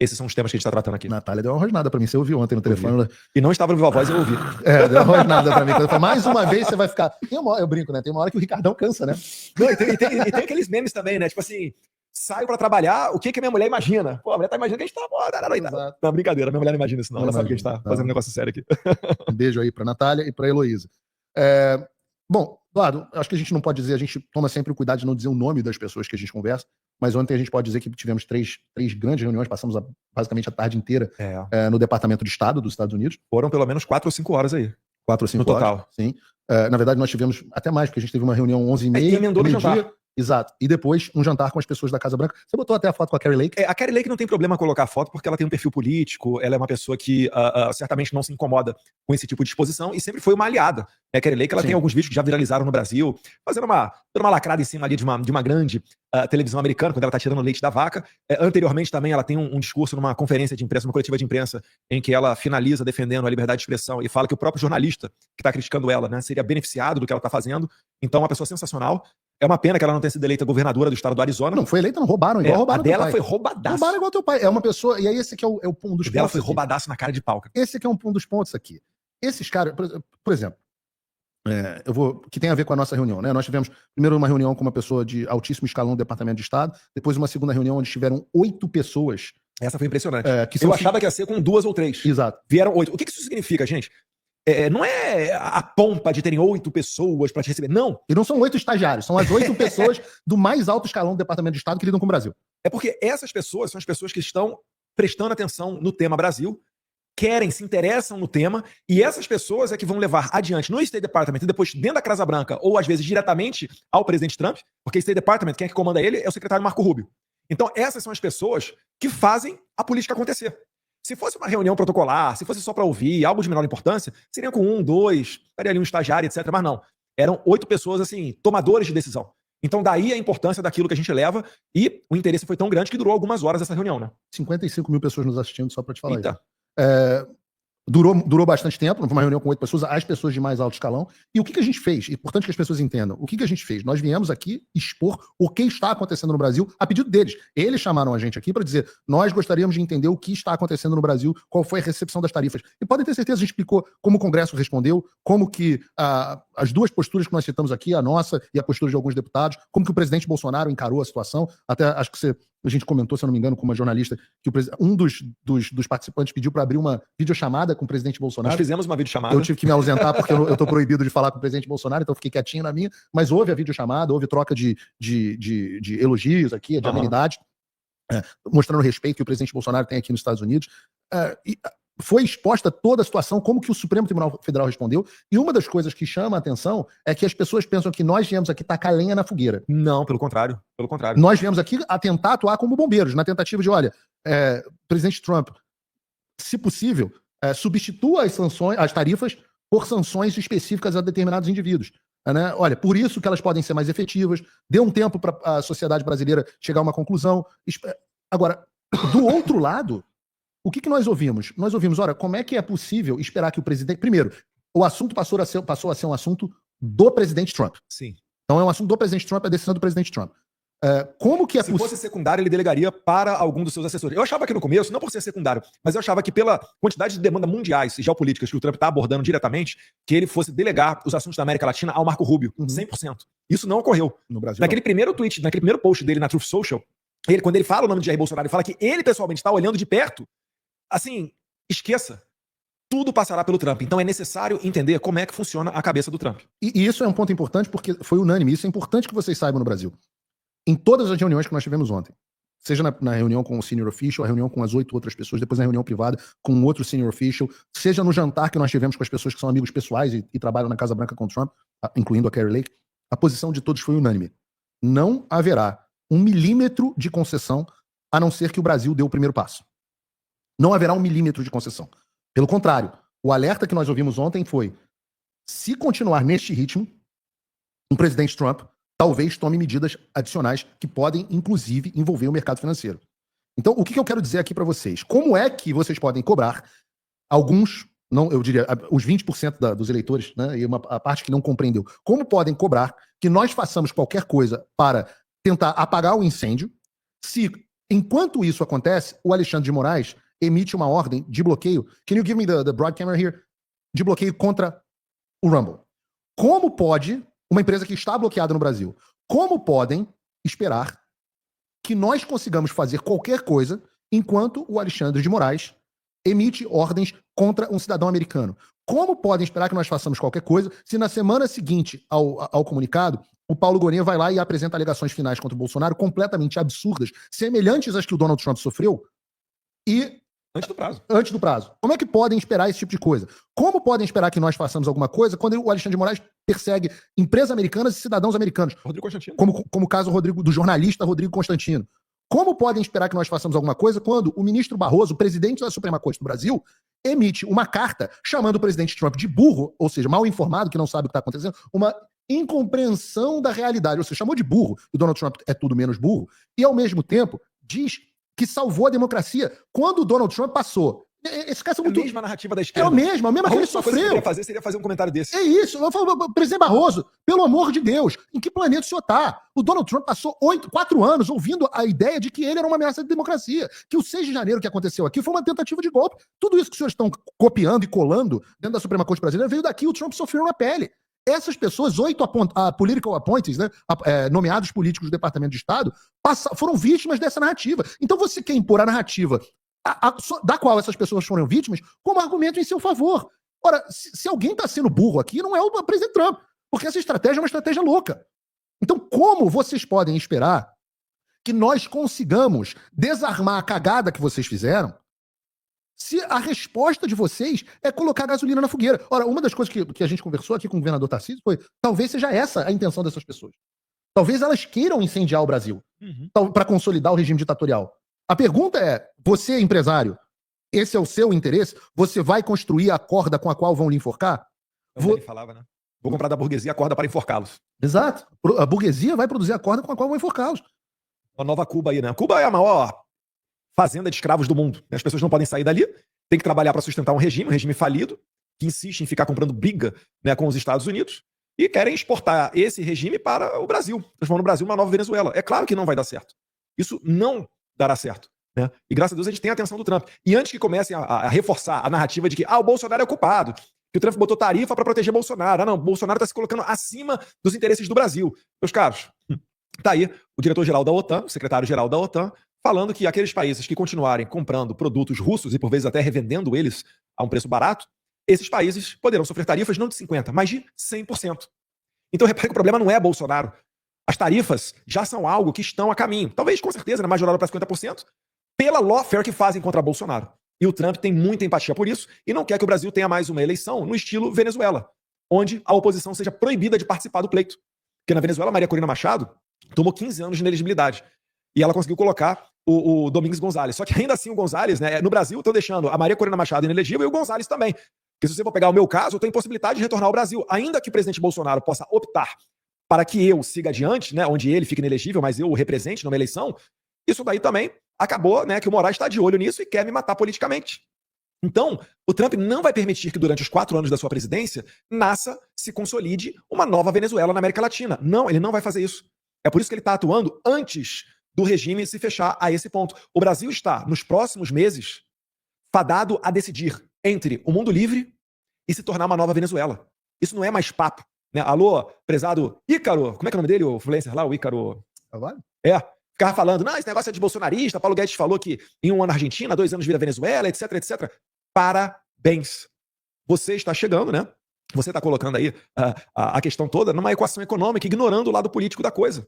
esses são os temas que a gente tá tratando aqui. Natália deu uma rosnada pra mim, você ouviu ontem no telefone. E não estava no Viva Voz, eu ouvi. Deu uma rosnada pra mim. Mais uma vez você vai ficar... Eu brinco, né? Tem uma hora que o Ricardão cansa, né? Não, e tem aqueles memes também, né? Tipo assim, saio pra trabalhar, o que a minha mulher imagina? Pô, a mulher tá imaginando que a gente tá... Não, brincadeira, minha mulher não imagina isso não. Ela sabe que a gente tá fazendo um negócio sério aqui. Um beijo aí pra Natália e pra Heloísa. Bom, Eduardo, acho que a gente não pode dizer, a gente toma sempre o cuidado de não dizer o nome das pessoas que a gente conversa, mas ontem a gente pode dizer que tivemos três grandes reuniões, passamos basicamente a tarde inteira no Departamento de Estado dos Estados Unidos. Foram pelo menos 4 ou 5 horas aí. 4 ou 5 no horas. Total. Sim. Na verdade, nós tivemos até mais, porque a gente teve uma reunião 11h30. E emendou no jantar. Exato. E depois um jantar com as pessoas da Casa Branca. Você botou até a foto com a Carrie Lake? A Carrie Lake não tem problema colocar foto porque ela tem um perfil político, ela é uma pessoa que certamente não se incomoda com esse tipo de exposição e sempre foi uma aliada. A Carrie Lake, ela tem alguns vídeos que já viralizaram no Brasil, fazendo uma lacrada em cima ali de uma grande televisão americana, quando ela tá tirando leite da vaca. Anteriormente também ela tem um discurso numa conferência de imprensa, numa coletiva de imprensa, em que ela finaliza defendendo a liberdade de expressão e fala que o próprio jornalista que tá criticando ela, né, seria beneficiado do que ela tá fazendo. Então, uma pessoa sensacional. É uma pena que ela não tenha sido eleita governadora do estado do Arizona. Não, foi eleita, não roubaram, igual roubaram. A dela foi roubadaço. Roubaram igual teu pai. É uma pessoa, e aí esse aqui é o ponto dos pontos. Ela foi roubadaço na cara de pau. Esse aqui é um ponto dos pontos aqui. Esses caras, por exemplo, que tem a ver com a nossa reunião, né? Nós tivemos primeiro uma reunião com uma pessoa de altíssimo escalão do Departamento de Estado, depois uma segunda reunião onde tiveram 8 pessoas. Essa foi impressionante. Eu achava que ia ser com 2 ou 3. Exato. Vieram 8. O que isso significa, gente? Não é a pompa de terem 8 pessoas para te receber, não. E não são 8 estagiários, são as 8 pessoas do mais alto escalão do Departamento de Estado que lidam com o Brasil. É porque essas pessoas são as pessoas que estão prestando atenção no tema Brasil, se interessam no tema, e essas pessoas é que vão levar adiante no State Department e depois dentro da Casa Branca, ou às vezes diretamente ao presidente Trump, porque State Department, quem é que comanda ele é o secretário Marco Rubio. Então essas são as pessoas que fazem a política acontecer. Se fosse uma reunião protocolar, se fosse só para ouvir, algo de menor importância, seria com 1, 2, estaria ali um estagiário, etc. Mas não. Eram 8 pessoas, assim, tomadores de decisão. Então daí a importância daquilo que a gente leva e o interesse foi tão grande que durou algumas horas essa reunião, né? 55 mil pessoas nos assistindo, só para te falar Eita. isso. Durou bastante tempo, não foi uma reunião com 8 pessoas, as pessoas de mais alto escalão. E o que a gente fez? É importante que as pessoas entendam. O que a gente fez? Nós viemos aqui expor o que está acontecendo no Brasil a pedido deles. Eles chamaram a gente aqui para dizer, nós gostaríamos de entender o que está acontecendo no Brasil, qual foi a recepção das tarifas. E podem ter certeza, a gente explicou como o Congresso respondeu, como que as duas posturas que nós citamos aqui, a nossa e a postura de alguns deputados, como que o presidente Bolsonaro encarou a situação. Até acho que a gente comentou, se eu não me engano, com uma jornalista, que um dos participantes pediu para abrir uma videochamada com o presidente Bolsonaro. Nós fizemos uma videochamada. Eu tive que me ausentar porque eu tô proibido de falar com o presidente Bolsonaro, então eu fiquei quietinho na minha, mas houve a videochamada, houve troca de elogios aqui, de amenidade, mostrando o respeito que o presidente Bolsonaro tem aqui nos Estados Unidos. E foi exposta toda a situação, como que o Supremo Tribunal Federal respondeu, e uma das coisas que chama a atenção é que as pessoas pensam que nós viemos aqui tacar lenha na fogueira. Não, pelo contrário. Pelo contrário. Nós viemos aqui a tentar atuar como bombeiros, na tentativa de, olha, presidente Trump, se possível, substitua as tarifas por sanções específicas a determinados indivíduos. Né? Olha, por isso que elas podem ser mais efetivas, dê um tempo para a sociedade brasileira chegar a uma conclusão. Agora, do outro lado, o que nós ouvimos? Nós ouvimos, olha, como é que é possível esperar que o presidente... Primeiro, o assunto passou a ser um assunto do presidente Trump. Sim. Então é um assunto do presidente Trump, é a decisão do presidente Trump. Como que é possível? Se fosse secundário, ele delegaria para algum dos seus assessores. Eu achava que no começo, não por ser secundário, mas eu achava que pela quantidade de demandas mundiais e geopolíticas que o Trump está abordando diretamente, que ele fosse delegar os assuntos da América Latina ao Marco Rubio, 100%. Isso não ocorreu. No Brasil, naquele primeiro tweet, naquele primeiro post dele na Truth Social, quando ele fala o nome de Jair Bolsonaro e fala que ele pessoalmente está olhando de perto, assim, esqueça. Tudo passará pelo Trump. Então é necessário entender como é que funciona a cabeça do Trump. E isso é um ponto importante porque foi unânime. Isso é importante que vocês saibam no Brasil. Em todas as reuniões que nós tivemos ontem, seja na reunião com o senior official, a reunião com as 8 outras pessoas, depois na reunião privada com outro senior official, seja no jantar que nós tivemos com as pessoas que são amigos pessoais e trabalham na Casa Branca com o Trump, incluindo a Kari Lake, a posição de todos foi unânime. Não haverá 1 milímetro de concessão a não ser que o Brasil dê o primeiro passo. Não haverá 1 milímetro de concessão. Pelo contrário, o alerta que nós ouvimos ontem foi: se continuar neste ritmo, o presidente Trump talvez tome medidas adicionais que podem, inclusive, envolver o mercado financeiro. Então, o que eu quero dizer aqui para vocês? Como é que vocês podem cobrar alguns, não, eu diria, os 20% dos eleitores, né, e a parte que não compreendeu, como podem cobrar que nós façamos qualquer coisa para tentar apagar o incêndio, se, enquanto isso acontece, o Alexandre de Moraes emite uma ordem de bloqueio. Can you give me the broad camera here? De bloqueio contra o Rumble. Como pode uma empresa que está bloqueada no Brasil, como podem esperar que nós consigamos fazer qualquer coisa enquanto o Alexandre de Moraes emite ordens contra um cidadão americano? Como podem esperar que nós façamos qualquer coisa se na semana seguinte ao comunicado, o Paulo Gonet vai lá e apresenta alegações finais contra o Bolsonaro completamente absurdas, semelhantes às que o Donald Trump sofreu, e antes do prazo. Antes do prazo. Como é que podem esperar esse tipo de coisa? Como podem esperar que nós façamos alguma coisa quando o Alexandre de Moraes persegue empresas americanas e cidadãos americanos? Rodrigo Constantino. Como o caso do jornalista Rodrigo Constantino. Como podem esperar que nós façamos alguma coisa quando o ministro Barroso, presidente da Suprema Corte do Brasil, emite uma carta chamando o presidente Trump de burro, ou seja, mal informado, que não sabe o que está acontecendo, uma incompreensão da realidade, ou seja, chamou de burro, e o Donald Trump é tudo menos burro, e ao mesmo tempo diz que salvou a democracia quando o Donald Trump passou. Esse cara é muito... a mesma narrativa da esquerda. É a mesma que ele sofreu. Que seria fazer um comentário desse. É isso. Eu falo, presidente Barroso, pelo amor de Deus, em que planeta o senhor está? O Donald Trump passou 4 anos ouvindo a ideia de que ele era uma ameaça de democracia, que o 6 de janeiro que aconteceu aqui foi uma tentativa de golpe. Tudo isso que os senhores estão copiando e colando dentro da Suprema Corte brasileira veio daqui, o Trump sofreu na pele. Essas pessoas, 8 political appointees, né, nomeados políticos do Departamento de Estado, foram vítimas dessa narrativa. Então você quer impor a narrativa da qual essas pessoas foram vítimas como argumento em seu favor. Ora, se alguém está sendo burro aqui, não é o presidente Trump, porque essa estratégia é uma estratégia louca. Então, como vocês podem esperar que nós consigamos desarmar a cagada que vocês fizeram se a resposta de vocês é colocar gasolina na fogueira? Ora, uma das coisas que a gente conversou aqui com o governador Tarcísio foi: talvez seja essa a intenção dessas pessoas. Talvez elas queiram incendiar o Brasil para consolidar o regime ditatorial. A pergunta é: você, empresário, esse é o seu interesse? Você vai construir a corda com a qual vão lhe enforcar? Ele falava, né? Vou comprar da burguesia a corda para enforcá-los. Exato. A burguesia vai produzir a corda com a qual vão enforcá-los. Uma nova Cuba aí, né? Cuba é a maior fazenda de escravos do mundo. As pessoas não podem sair dali. tem que trabalhar para sustentar um regime falido, que insiste em ficar comprando briga, né, com os Estados Unidos, e querem exportar esse regime para o Brasil, transformando o Brasil numa nova Venezuela. É claro que não vai dar certo. Isso não dará certo. Né? E graças a Deus a gente tem a atenção do Trump. E antes que comecem a reforçar a narrativa de que o Bolsonaro é culpado, que o Trump botou tarifa para proteger Bolsonaro. Não, Bolsonaro está se colocando acima dos interesses do Brasil. Meus caros, tá aí o diretor-geral da OTAN, o secretário-geral da OTAN, falando que aqueles países que continuarem comprando produtos russos e por vezes até revendendo eles a um preço barato, esses países poderão sofrer tarifas não de 50%, mas de 100%. Então repare que o problema não é Bolsonaro. As tarifas já são algo que estão a caminho. Talvez, com certeza, majorado para 50%, pela lawfare que fazem contra Bolsonaro. E o Trump tem muita empatia por isso e não quer que o Brasil tenha mais uma eleição no estilo Venezuela, onde a oposição seja proibida de participar do pleito. Porque na Venezuela, Maria Corina Machado tomou 15 anos de inelegibilidade. E ela conseguiu colocar o Domingos Gonzalez. Só que ainda assim o Gonzalez, né, no Brasil, estão deixando a Maria Corina Machado inelegível e o Gonzalez também. Porque se você for pegar o meu caso, eu tenho impossibilidade de retornar ao Brasil. Ainda que o presidente Bolsonaro possa optar para que eu siga adiante, né, onde ele fique inelegível, mas eu o represente numa eleição, isso daí também acabou, né, que o Moraes está de olho nisso e quer me matar politicamente. Então, o Trump não vai permitir que durante os 4 anos da sua presidência se consolide uma nova Venezuela na América Latina. Não, ele não vai fazer isso. É por isso que ele está atuando antes do regime se fechar a esse ponto. O Brasil está, nos próximos meses, fadado a decidir entre o mundo livre e se tornar uma nova Venezuela. Isso não é mais papo. Né? Alô, prezado Ícaro, como é que é o nome dele, o influencer lá, o Ícaro? Ficava falando, não, esse negócio é de bolsonarista, Paulo Guedes falou que em 1 ano na Argentina, 2 anos vira Venezuela, etc, etc. Parabéns. Você está chegando, né? Você está colocando aí a questão toda numa equação econômica, ignorando o lado político da coisa.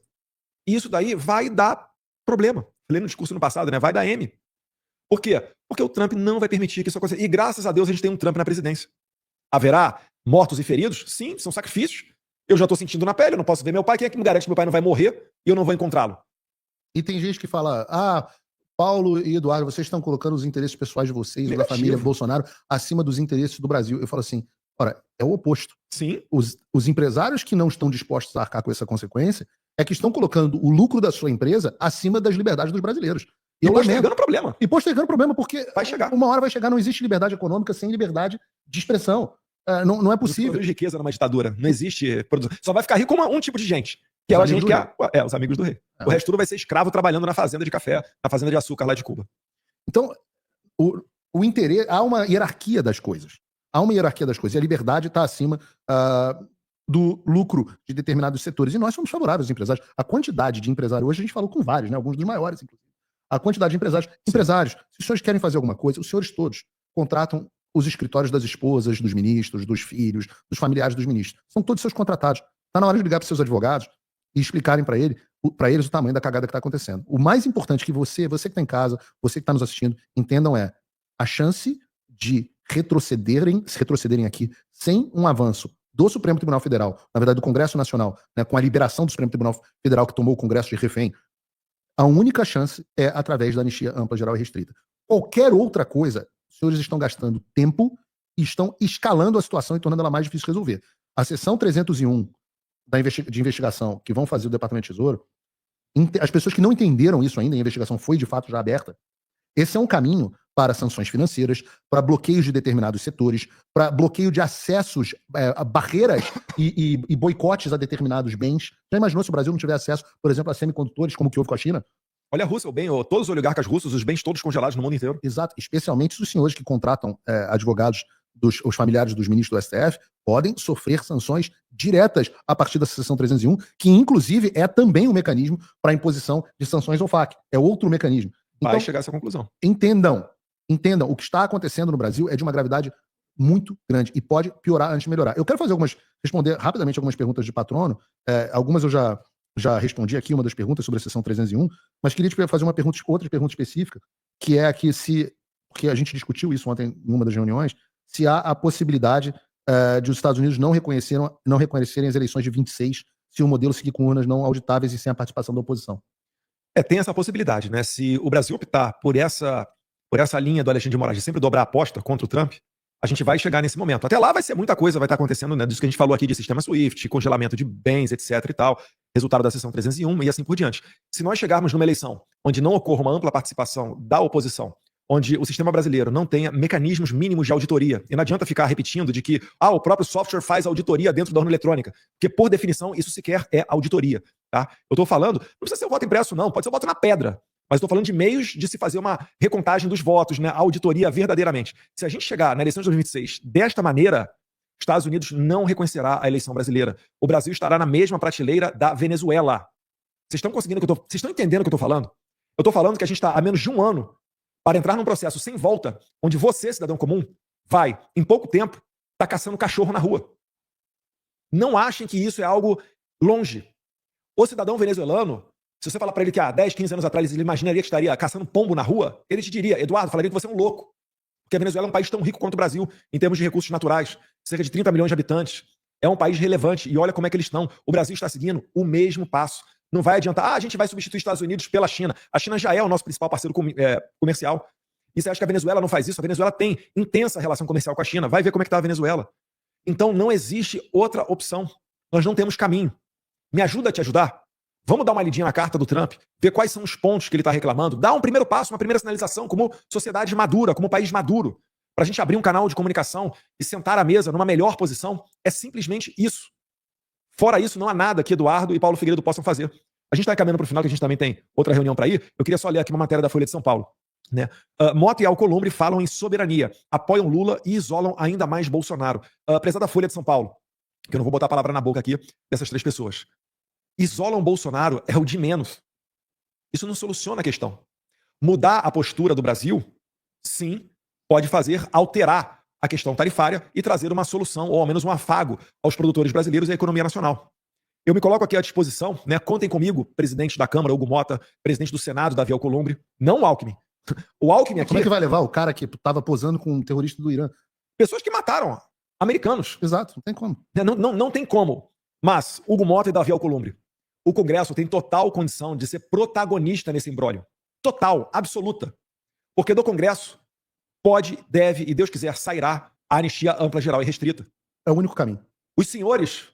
E isso daí vai dar problema. Falei no discurso no passado, né? Vai dar M. Por quê? Porque o Trump não vai permitir que isso aconteça. E graças a Deus a gente tem um Trump na presidência. Haverá mortos e feridos? Sim, são sacrifícios. Eu já estou sentindo na pele, eu não posso ver meu pai. Quem é que me garante que meu pai não vai morrer e eu não vou encontrá-lo? E tem gente que fala, Paulo e Eduardo, vocês estão colocando os interesses pessoais de vocês, da família Bolsonaro, acima dos interesses do Brasil. Eu falo assim, ora, é o oposto. Sim. Os empresários que não estão dispostos a arcar com essa consequência é que estão colocando o lucro da sua empresa acima das liberdades dos brasileiros. E postergando o problema. E postergando o problema, porque vai chegar. Uma hora vai chegar, não existe liberdade econômica sem liberdade de expressão. Não é possível. Não existe riqueza numa ditadura. Não existe produção. Só vai ficar rico um tipo de gente. Que é a gente que é os amigos do rei. O resto tudo vai ser escravo trabalhando na fazenda de café, na fazenda de açúcar lá de Cuba. Então, o interesse, há uma hierarquia das coisas. E a liberdade está acima do lucro de determinados setores. E nós somos favoráveis aos empresários. A quantidade de empresários, hoje a gente falou com vários, né? Alguns dos maiores, inclusive. A quantidade de empresários. Sim. Empresários, se os senhores querem fazer alguma coisa, os senhores todos contratam os escritórios das esposas, dos ministros, dos filhos, dos familiares dos ministros. São todos seus contratados. Está na hora de ligar para os seus advogados e explicarem para eles o tamanho da cagada que está acontecendo. O mais importante que você que está em casa, você que está nos assistindo, entendam é a chance de se retrocederem aqui sem um avanço do Supremo Tribunal Federal, na verdade do Congresso Nacional, né, com a liberação do Supremo Tribunal Federal que tomou o Congresso de refém, a única chance é através da anistia ampla, geral e restrita. Qualquer outra coisa, os senhores estão gastando tempo e estão escalando a situação e tornando ela mais difícil de resolver. A seção 301 de investigação que vão fazer o Departamento de Tesouro, as pessoas que não entenderam isso ainda, a investigação foi de fato já aberta, esse é um caminho para sanções financeiras, para bloqueios de determinados setores, para bloqueio de acessos, barreiras e boicotes a determinados bens. Já imaginou se o Brasil não tiver acesso, por exemplo, a semicondutores, como que houve com a China? Olha a Rússia, todos os oligarcas russos, os bens todos congelados no mundo inteiro. Exato, especialmente os senhores que contratam advogados, os familiares dos ministros do STF, podem sofrer sanções diretas a partir da seção 301, que inclusive é também um mecanismo para a imposição de sanções ao FAC. É outro mecanismo. Então, vai chegar a essa conclusão. Entendam, o que está acontecendo no Brasil é de uma gravidade muito grande e pode piorar antes de melhorar. Eu quero responder rapidamente algumas perguntas de patrono. Algumas eu já respondi aqui, uma das perguntas sobre a seção 301, mas queria te fazer outra pergunta específica, que é aqui porque a gente discutiu isso ontem em uma das reuniões, se há a possibilidade de os Estados Unidos não reconhecerem as eleições de 26 se o modelo seguir com urnas não auditáveis e sem a participação da oposição. Tem essa possibilidade, né? Se o Brasil optar por essa linha do Alexandre de Moraes de sempre dobrar a aposta contra o Trump, a gente vai chegar nesse momento. Até lá vai ser muita coisa, vai estar acontecendo, né? Disso que a gente falou aqui de sistema SWIFT, congelamento de bens, etc e tal, resultado da seção 301 e assim por diante. Se nós chegarmos numa eleição onde não ocorra uma ampla participação da oposição, onde o sistema brasileiro não tenha mecanismos mínimos de auditoria. E não adianta ficar repetindo de que o próprio software faz auditoria dentro da urna eletrônica, porque, por definição, isso sequer é auditoria. Tá? Eu estou falando, não precisa ser o voto impresso, não, pode ser o voto na pedra, mas estou falando de meios de se fazer uma recontagem dos votos, né, a auditoria verdadeiramente. Se a gente chegar na eleição de 2026 desta maneira, Estados Unidos não reconhecerá a eleição brasileira. O Brasil estará na mesma prateleira da Venezuela. Vocês estão conseguindo vocês estão entendendo o que eu estou falando? Eu estou falando que a gente está há menos de um ano para entrar num processo sem volta, onde você, cidadão comum, vai, em pouco tempo, tá caçando cachorro na rua. Não achem que isso é algo longe. O cidadão venezuelano, se você falar para ele que há 10, 15 anos atrás ele imaginaria que estaria caçando pombo na rua, ele te diria, Eduardo, falaria que você é um louco. Porque a Venezuela é um país tão rico quanto o Brasil, em termos de recursos naturais, cerca de 30 milhões de habitantes. É um país relevante, e olha como é que eles estão. O Brasil está seguindo o mesmo passo. Não vai adiantar, a gente vai substituir os Estados Unidos pela China. A China já é o nosso principal parceiro comercial. E você acha que a Venezuela não faz isso? A Venezuela tem intensa relação comercial com a China. Vai ver como é que está a Venezuela. Então não existe outra opção. Nós não temos caminho. Me ajuda a te ajudar? Vamos dar uma lidinha na carta do Trump, ver quais são os pontos que ele está reclamando, dar um primeiro passo, uma primeira sinalização como sociedade madura, como país maduro, para a gente abrir um canal de comunicação e sentar à mesa numa melhor posição. É simplesmente isso. Fora isso, não há nada que Eduardo e Paulo Figueiredo possam fazer. A gente está caminhando para o final, que a gente também tem outra reunião para ir. Eu queria só ler aqui uma matéria da Folha de São Paulo. Né? Mota e Alcolumbre falam em soberania, apoiam Lula e isolam ainda mais Bolsonaro. Prezada Folha de São Paulo, que eu não vou botar a palavra na boca aqui dessas três pessoas. Isolam Bolsonaro é o de menos. Isso não soluciona a questão. Mudar a postura do Brasil, sim, pode fazer alterar a questão tarifária e trazer uma solução, ou ao menos um afago, aos produtores brasileiros e à economia nacional. Eu me coloco aqui à disposição, né? Contem comigo, presidente da Câmara, Hugo Mota, presidente do Senado, Davi Alcolumbre, não o Alckmin. O Alckmin aqui... Como é que vai levar o cara que estava posando com um terrorista do Irã? Pessoas que mataram americanos. Exato, não tem como. Não tem como. Mas, Hugo Mota e Davi Alcolumbre, o Congresso tem total condição de ser protagonista nesse imbróglio. Total, absoluta. Porque do Congresso pode, deve e Deus quiser sairá a anistia ampla, geral e restrita. É o único caminho. Os senhores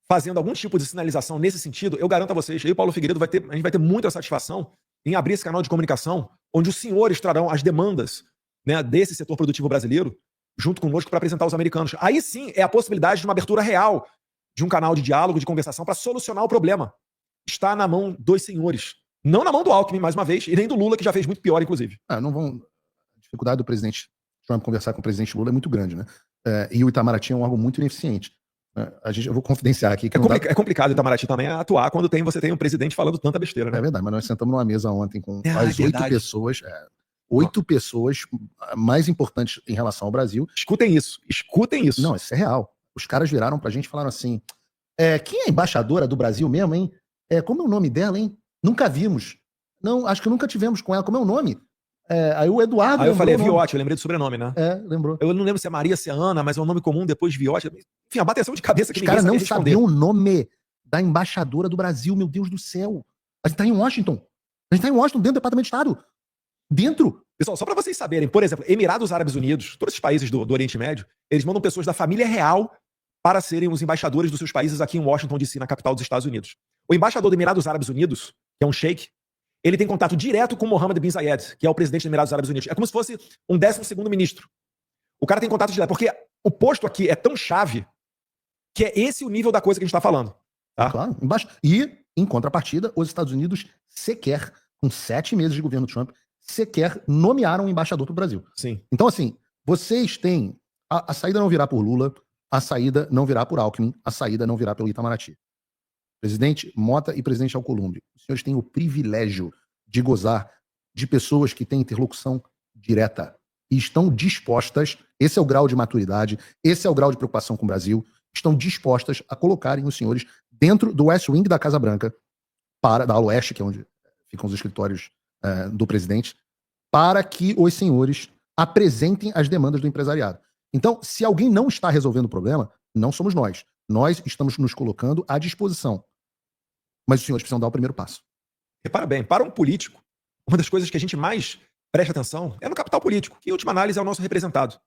fazendo algum tipo de sinalização nesse sentido, eu garanto a vocês, eu e o Paulo Figueiredo a gente vai ter muita satisfação em abrir esse canal de comunicação, onde os senhores trarão as demandas, né, desse setor produtivo brasileiro, junto conosco para apresentar aos americanos. Aí sim é a possibilidade de uma abertura real de um canal de diálogo, de conversação para solucionar o problema. Está na mão dos senhores. Não na mão do Alckmin, mais uma vez, e nem do Lula, que já fez muito pior, inclusive. Não vão... A dificuldade do presidente Trump conversar com o presidente Lula é muito grande, né? E o Itamaraty é algo muito ineficiente. Eu vou confidenciar aqui que é complicado o Itamaraty também atuar quando você tem um presidente falando tanta besteira, né? É verdade, mas nós sentamos numa mesa ontem com as 8 pessoas, 8 pessoas mais importantes em relação ao Brasil. Escutem isso. Não, isso é real. Os caras viraram pra gente e falaram assim, quem é a embaixadora do Brasil mesmo, hein? Como é o nome dela, hein? Nunca vimos. Não, acho que nunca tivemos com ela. Como é o nome? Aí o Eduardo... Aí eu falei, Viotti, eu lembrei do sobrenome, né? Lembrou. Eu não lembro se é Maria, se é Ana, mas é um nome comum depois de Viotti. Enfim, a bateção de cabeça que os caras não sabiam o nome da embaixadora do Brasil, meu Deus do céu. A gente tá em Washington. Dentro do Departamento de Estado. Dentro. Pessoal, só para vocês saberem, por exemplo, Emirados Árabes Unidos, todos esses países do Oriente Médio, eles mandam pessoas da família real para serem os embaixadores dos seus países aqui em Washington, D.C., na capital dos Estados Unidos. O embaixador do Emirados Árabes Unidos, que é um sheik, ele tem contato direto com Mohammed bin Zayed, que é o presidente dos Emirados Árabes Unidos. É como se fosse um 12º ministro. O cara tem contato direto, porque o posto aqui é tão chave que é esse o nível da coisa que a gente está falando. Tá? Claro, embaixo. E, em contrapartida, os Estados Unidos sequer, com 7 meses de governo Trump, sequer nomearam um embaixador para o Brasil. Sim. Então, assim, vocês têm... A saída não virá por Lula, a saída não virá por Alckmin, a saída não virá pelo Itamaraty. Presidente Mota e presidente Alcolumbre, os senhores têm o privilégio de gozar de pessoas que têm interlocução direta e estão dispostas, esse é o grau de maturidade, esse é o grau de preocupação com o Brasil, estão dispostas a colocarem os senhores dentro do West Wing da Casa Branca, da ala oeste, que é onde ficam os escritórios do presidente, para que os senhores apresentem as demandas do empresariado. Então, se alguém não está resolvendo o problema, não somos nós. Nós estamos nos colocando à disposição. Mas os senhores precisam dar o primeiro passo. Repara bem, para um político, uma das coisas que a gente mais presta atenção é no capital político, que em última análise é o nosso representado.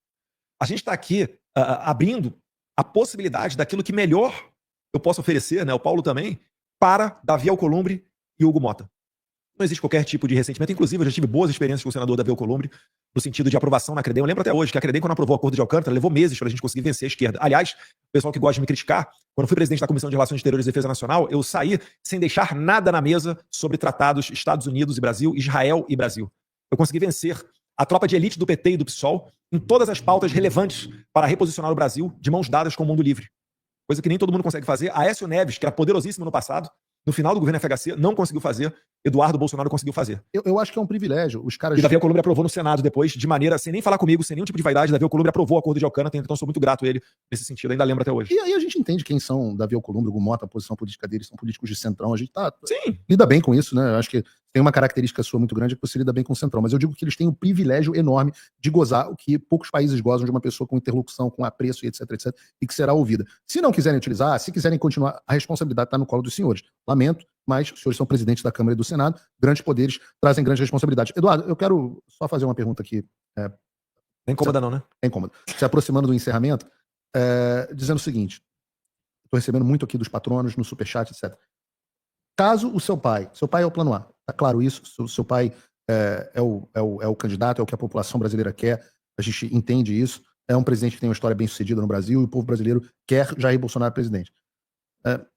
A gente está aqui abrindo a possibilidade daquilo que melhor eu posso oferecer, né, o Paulo também, para Davi Alcolumbre e Hugo Mota. Não existe qualquer tipo de ressentimento. Inclusive, eu já tive boas experiências com o senador Davi Alcolumbre. no sentido de aprovação na Credem. Eu lembro até hoje que a Credem, quando aprovou o acordo de Alcântara, levou meses para a gente conseguir vencer a esquerda. Aliás, o pessoal que gosta de me criticar, quando eu fui presidente da Comissão de Relações Exteriores e Defesa Nacional, eu saí sem deixar nada na mesa sobre tratados Estados Unidos e Brasil, Israel e Brasil. Eu consegui vencer a tropa de elite do PT e do PSOL em todas as pautas relevantes para reposicionar o Brasil de mãos dadas com o mundo livre. Coisa que nem todo mundo consegue fazer. Aécio Neves, que era poderosíssimo no passado, no final do governo FHC, não conseguiu fazer. Eduardo Bolsonaro conseguiu fazer. Eu acho que é um privilégio. Os caras. E Davi Alcolumbre aprovou no Senado depois, de maneira, sem nem falar comigo, sem nenhum tipo de vaidade. Davi Alcolumbre aprovou o acordo de Alcântara, então sou muito grato a ele nesse sentido. Ainda lembro até hoje. E aí a gente entende quem são Davi Alcolumbre, Hugo Mota, a posição política deles, são políticos de centrão. A gente Sim. lida bem com isso, né? Eu acho que tem uma característica sua muito grande, que você lida bem com o centrão. Mas eu digo que eles têm um privilégio enorme de gozar o que poucos países gozam de uma pessoa com interlocução, com apreço e etc, etc, e que será ouvida. Se não quiserem utilizar, se quiserem continuar, a responsabilidade está no colo dos senhores. Lamento, mas os senhores são presidentes da Câmara e do Senado, grandes poderes trazem grandes responsabilidades. Eduardo, eu quero só fazer uma pergunta aqui. Não é incômoda não, né? É incômodo. Se aproximando do encerramento, dizendo o seguinte, estou recebendo muito aqui dos patronos, no superchat, etc. Caso o seu pai é o plano A, tá claro isso, seu pai é o candidato, é o que a população brasileira quer, a gente entende isso, é um presidente que tem uma história bem sucedida no Brasil e o povo brasileiro quer Jair Bolsonaro presidente.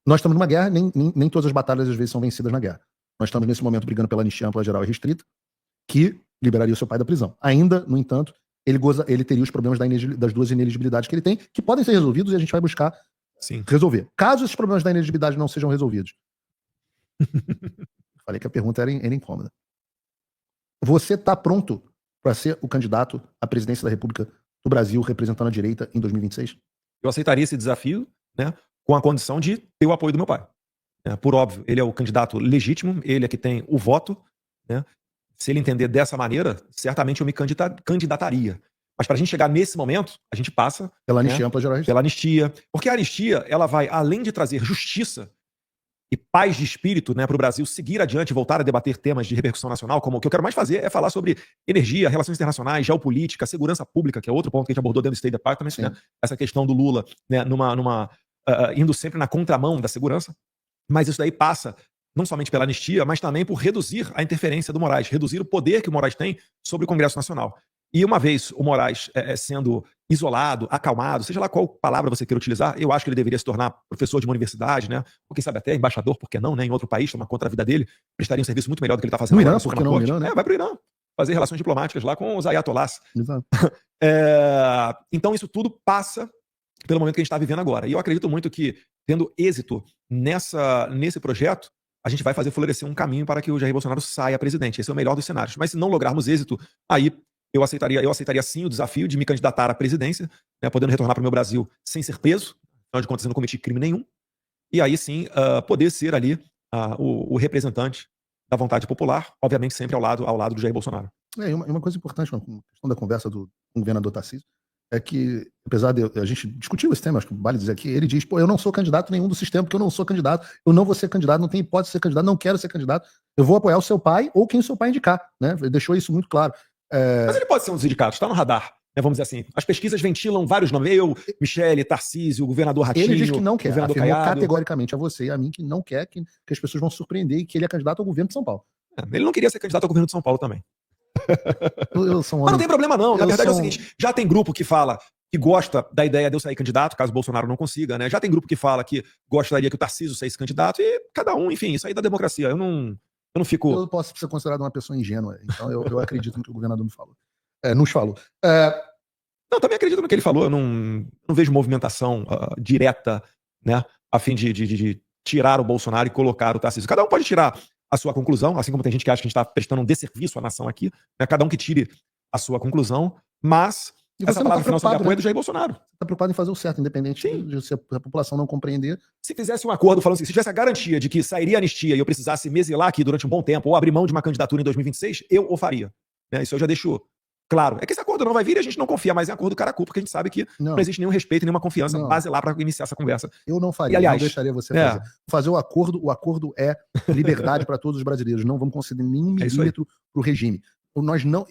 Nós estamos numa guerra, nem todas as batalhas às vezes são vencidas na guerra. Nós estamos nesse momento brigando pela anistia ampla, geral e restrita, que liberaria o seu pai da prisão. Ainda, no entanto, ele teria os problemas das duas ineligibilidades que ele tem, que podem ser resolvidos e a gente vai buscar resolver. Caso esses problemas da ineligibilidade não sejam resolvidos, falei que a pergunta era incômoda. Você está pronto para ser o candidato à presidência da República do Brasil representando a direita em 2026? Eu aceitaria esse desafio, né, com a condição de ter o apoio do meu pai. Por óbvio, ele é o candidato legítimo, ele é que tem o voto, né? Se ele entender dessa maneira, certamente eu me candidataria. Mas para a gente chegar nesse momento, a gente passa pela anistia ampla, geral e restrita. Pela anistia. Porque a anistia, ela vai, além de trazer justiça e paz de espírito, né, para o Brasil seguir adiante, voltar a debater temas de repercussão nacional, como o que eu quero mais fazer é falar sobre energia, relações internacionais, geopolítica, segurança pública, que é outro ponto que a gente abordou dentro do State Department, né? Essa questão do Lula, né, indo sempre na contramão da segurança. Mas isso daí passa não somente pela anistia, mas também por reduzir a interferência do Moraes, reduzir o poder que o Moraes tem sobre o Congresso Nacional. E uma vez o Moraes sendo isolado, acalmado, seja lá qual palavra você queira utilizar, eu acho que ele deveria se tornar professor de uma universidade, né? Ou quem sabe até embaixador, por que não, né? Em outro país, tomar conta da vida dele, prestaria um serviço muito melhor do que ele está fazendo no agora. Irã, por que não? No Irã, né? Vai pro Irã. Fazer relações diplomáticas lá com os ayatollahs. Exato. Então isso tudo passa pelo momento que a gente está vivendo agora. E eu acredito muito que, tendo êxito nesse projeto, a gente vai fazer florescer um caminho para que o Jair Bolsonaro saia presidente. Esse é o melhor dos cenários. Mas se não lograrmos êxito, aí eu aceitaria sim o desafio de me candidatar à presidência, né, podendo retornar para o meu Brasil sem ser preso, afinal de contas eu não cometi crime nenhum, e aí sim poder ser ali o representante da vontade popular, obviamente sempre ao lado do Jair Bolsonaro. Uma coisa importante na questão da conversa com o governador Tarcísio é que, apesar de a gente discutiu esse tema, acho que vale dizer aqui, ele diz, eu não sou candidato nenhum do sistema, porque eu não sou candidato, eu não vou ser candidato, não tenho hipótese de ser candidato, não quero ser candidato, eu vou apoiar o seu pai ou quem o seu pai indicar, né? Ele deixou isso muito claro. Mas ele pode ser um dos indicados, está no radar, né, vamos dizer assim. As pesquisas ventilam vários nomes, eu, Michele, Tarcísio, o governador Ratinho, ele diz que não quer, afirmou categoricamente a você e a mim que não quer, que as pessoas vão surpreender e que ele é candidato ao governo de São Paulo. Ele não queria ser candidato ao governo de São Paulo também. Mas não tem problema não, na verdade é o seguinte, já tem grupo que fala que gosta da ideia de eu sair candidato, caso o Bolsonaro não consiga, né? Já tem grupo que fala que gostaria que o Tarcísio saísse candidato, e cada um, enfim, isso aí da democracia. Eu não fico... Eu posso ser considerado uma pessoa ingênua, então eu acredito no que o governador me falou. Nos falou. Não, também acredito no que ele falou, eu não vejo movimentação direta, né, a fim de tirar o Bolsonaro e colocar o Tarcísio. Cada um pode tirar a sua conclusão, assim como tem gente que acha que a gente está prestando um desserviço à nação aqui, né? Cada um que tire a sua conclusão, mas essa palavra final sobre apoio é do Jair Bolsonaro. Você está preocupado em fazer o certo, independente de se a população não compreender. Se fizesse um acordo falando assim, se tivesse a garantia de que sairia a anistia e eu precisasse me exilar aqui durante um bom tempo ou abrir mão de uma candidatura em 2026, eu o faria. Né? Isso eu já deixo claro. É que esse acordo não vai vir e a gente não confia mais em acordo caracu, porque a gente sabe que não existe nenhum respeito, nenhuma confiança basilar para iniciar essa conversa. Eu não faria, aliás, não deixaria você fazer. Fazer o acordo é liberdade para todos os brasileiros. Não vamos conceder nenhum milímetro para o regime.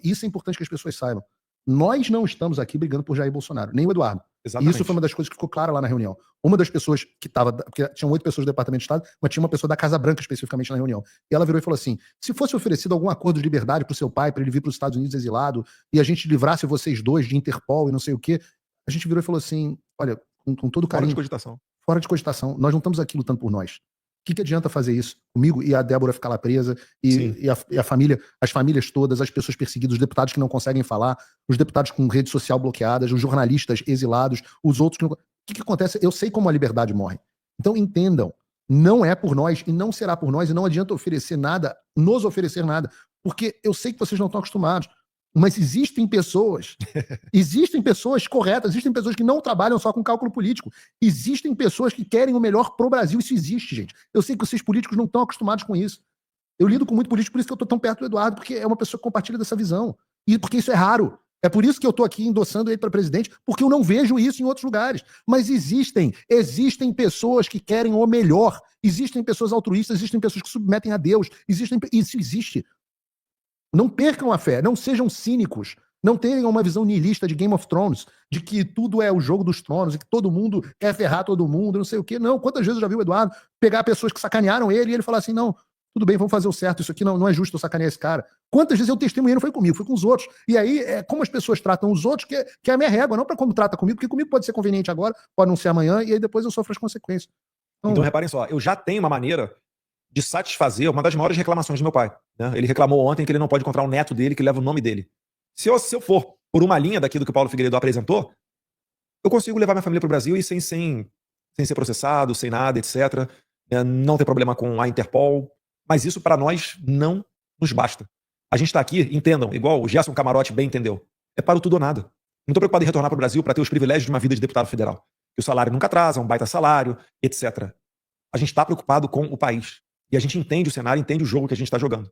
Isso é importante que as pessoas saibam. Nós não estamos aqui brigando por Jair Bolsonaro, nem o Eduardo. Exatamente. E isso foi uma das coisas que ficou clara lá na reunião. Uma das pessoas que estava, porque tinham 8 pessoas do Departamento de Estado, mas tinha uma pessoa da Casa Branca especificamente na reunião. E ela virou e falou assim: se fosse oferecido algum acordo de liberdade pro seu pai, para ele vir para os Estados Unidos exilado, e a gente livrasse vocês dois de Interpol e não sei o quê, a gente virou e falou assim: olha, com todo carinho, fora de cogitação, nós não estamos aqui lutando por nós. O que adianta fazer isso comigo e a Débora ficar lá presa e a família, as famílias todas, as pessoas perseguidas, os deputados que não conseguem falar, os deputados com rede social bloqueadas, os jornalistas exilados, os outros que não... O que acontece? Eu sei como a liberdade morre. Então entendam, não é por nós e não será por nós e não adianta oferecer nada, nos oferecer nada, porque eu sei que vocês não estão acostumados. Mas existem pessoas corretas, existem pessoas que não trabalham só com cálculo político. Existem pessoas que querem o melhor pro Brasil. Isso existe, gente. Eu sei que vocês políticos não estão acostumados com isso. Eu lido com muito político, por isso que eu tô tão perto do Eduardo, porque é uma pessoa que compartilha dessa visão. E porque isso é raro. É por isso que eu tô aqui endossando ele para presidente, porque eu não vejo isso em outros lugares. Mas existem pessoas que querem o melhor. Existem pessoas altruístas, existem pessoas que submetem a Deus. Isso existe. Não percam a fé, não sejam cínicos, não tenham uma visão nihilista de Game of Thrones, de que tudo é o jogo dos tronos e que todo mundo quer ferrar todo mundo, não sei o quê. Não, quantas vezes eu já vi o Eduardo pegar pessoas que sacanearam ele e ele falar assim, não, tudo bem, vamos fazer o certo, isso aqui não é justo eu sacanear esse cara. Quantas vezes eu testemunhei, não foi comigo, foi com os outros. E aí, é como as pessoas tratam os outros, que é a minha régua, não para como trata comigo, porque comigo pode ser conveniente agora, pode não ser amanhã, e aí depois eu sofro as consequências. Então reparem só, eu já tenho uma maneira de satisfazer uma das maiores reclamações do meu pai. Né? Ele reclamou ontem que ele não pode encontrar um neto dele que leva o nome dele. Se eu for por uma linha daquilo que o Paulo Figueiredo apresentou, eu consigo levar minha família para o Brasil e sem ser processado, sem nada, etc. Não ter problema com a Interpol. Mas isso para nós não nos basta. A gente está aqui, entendam, igual o Gerson Camarote bem entendeu, é para o tudo ou nada. Não estou preocupado em retornar para o Brasil para ter os privilégios de uma vida de deputado federal. Que o salário nunca atrasa, um baita salário, etc. A gente está preocupado com o país. E a gente entende o cenário, entende o jogo que a gente está jogando.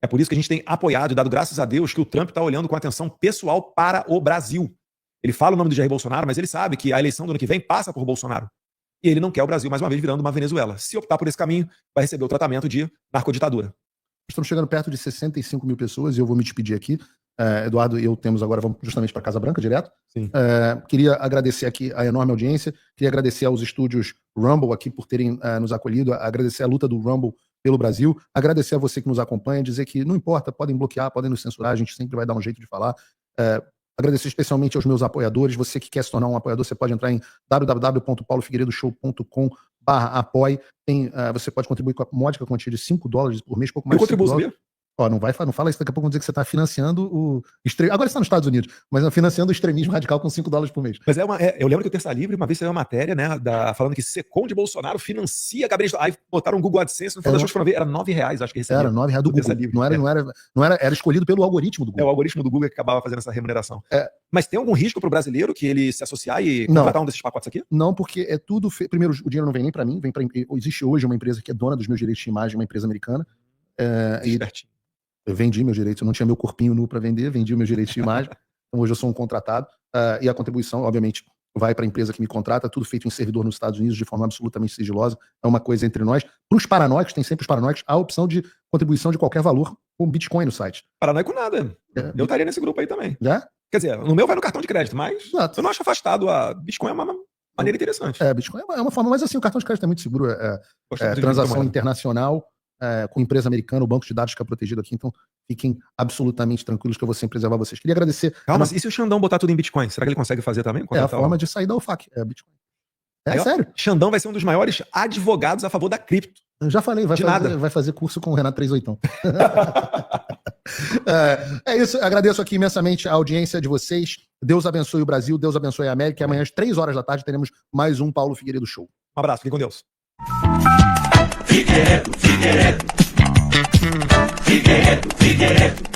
É por isso que a gente tem apoiado e dado graças a Deus que o Trump está olhando com atenção pessoal para o Brasil. Ele fala o nome do Jair Bolsonaro, mas ele sabe que a eleição do ano que vem passa por Bolsonaro. E ele não quer o Brasil, mais uma vez, virando uma Venezuela. Se optar por esse caminho, vai receber o tratamento de narcoditadura. Estamos chegando perto de 65 mil pessoas e eu vou me despedir aqui. Eduardo e eu temos agora, vamos justamente para Casa Branca direto. Sim. Queria agradecer aqui a enorme audiência, queria agradecer aos estúdios Rumble aqui por terem nos acolhido, agradecer a luta do Rumble pelo Brasil, agradecer a você que nos acompanha, dizer que não importa, podem bloquear, podem nos censurar, a gente sempre vai dar um jeito de falar. Agradecer especialmente aos meus apoiadores, você que quer se tornar um apoiador, você pode entrar em www.paulofigueiredoshow.com/apoie. Você pode contribuir com a módica quantia de $5 por mês, pouco mais de $5. Ó, não fala isso, daqui a pouco vão dizer que você está financiando o... Agora você está nos Estados Unidos, mas financiando o extremismo radical com $5 por mês. Mas eu lembro que o Terça Livre, uma vez saiu uma matéria, né, falando que Secom de Bolsonaro financia gabinete. Aí botaram um Google AdSense, no final das contas foram ver, era R$9, acho que recebia. Era R$9 do Google. Livre, era escolhido pelo algoritmo do Google. É o algoritmo do Google que acabava fazendo essa remuneração. Mas tem algum risco para o brasileiro que ele se associar e contratar um desses pacotes aqui? Não, porque é tudo... Primeiro, o dinheiro não vem nem para mim, existe hoje uma empresa que é dona dos meus direitos de imagem, uma empresa americana. Eu vendi meus direitos, eu não tinha meu corpinho nu para vender, vendi meus direitos de imagem. Então hoje eu sou um contratado e a contribuição, obviamente, vai para a empresa que me contrata, tudo feito em servidor nos Estados Unidos de forma absolutamente sigilosa. É uma coisa entre nós. Para os paranoicos, tem sempre os paranoicos, há a opção de contribuição de qualquer valor com Bitcoin no site. Paranoico nada. Eu estaria nesse grupo aí também. Já? Quer dizer, no meu vai no cartão de crédito, mas eu não acho afastado. A Bitcoin é uma maneira interessante. Bitcoin é uma forma, mas assim, o cartão de crédito é muito seguro. Transação internacional. Com empresa americana, o banco de dados fica protegido aqui, então fiquem absolutamente tranquilos que eu vou sempre preservar vocês. Queria agradecer... Calma, e se o Xandão botar tudo em Bitcoin? Será que ele consegue fazer também? É a forma de sair da UFAC, Bitcoin. Sério. Xandão vai ser um dos maiores advogados a favor da cripto. Eu já falei, vai fazer curso com o Renato 38. É isso, agradeço aqui imensamente a audiência de vocês. Deus abençoe o Brasil, Deus abençoe a América. E amanhã às 3 horas da tarde teremos mais um Paulo Figueiredo Show. Um abraço, fique com Deus. Figueiredo.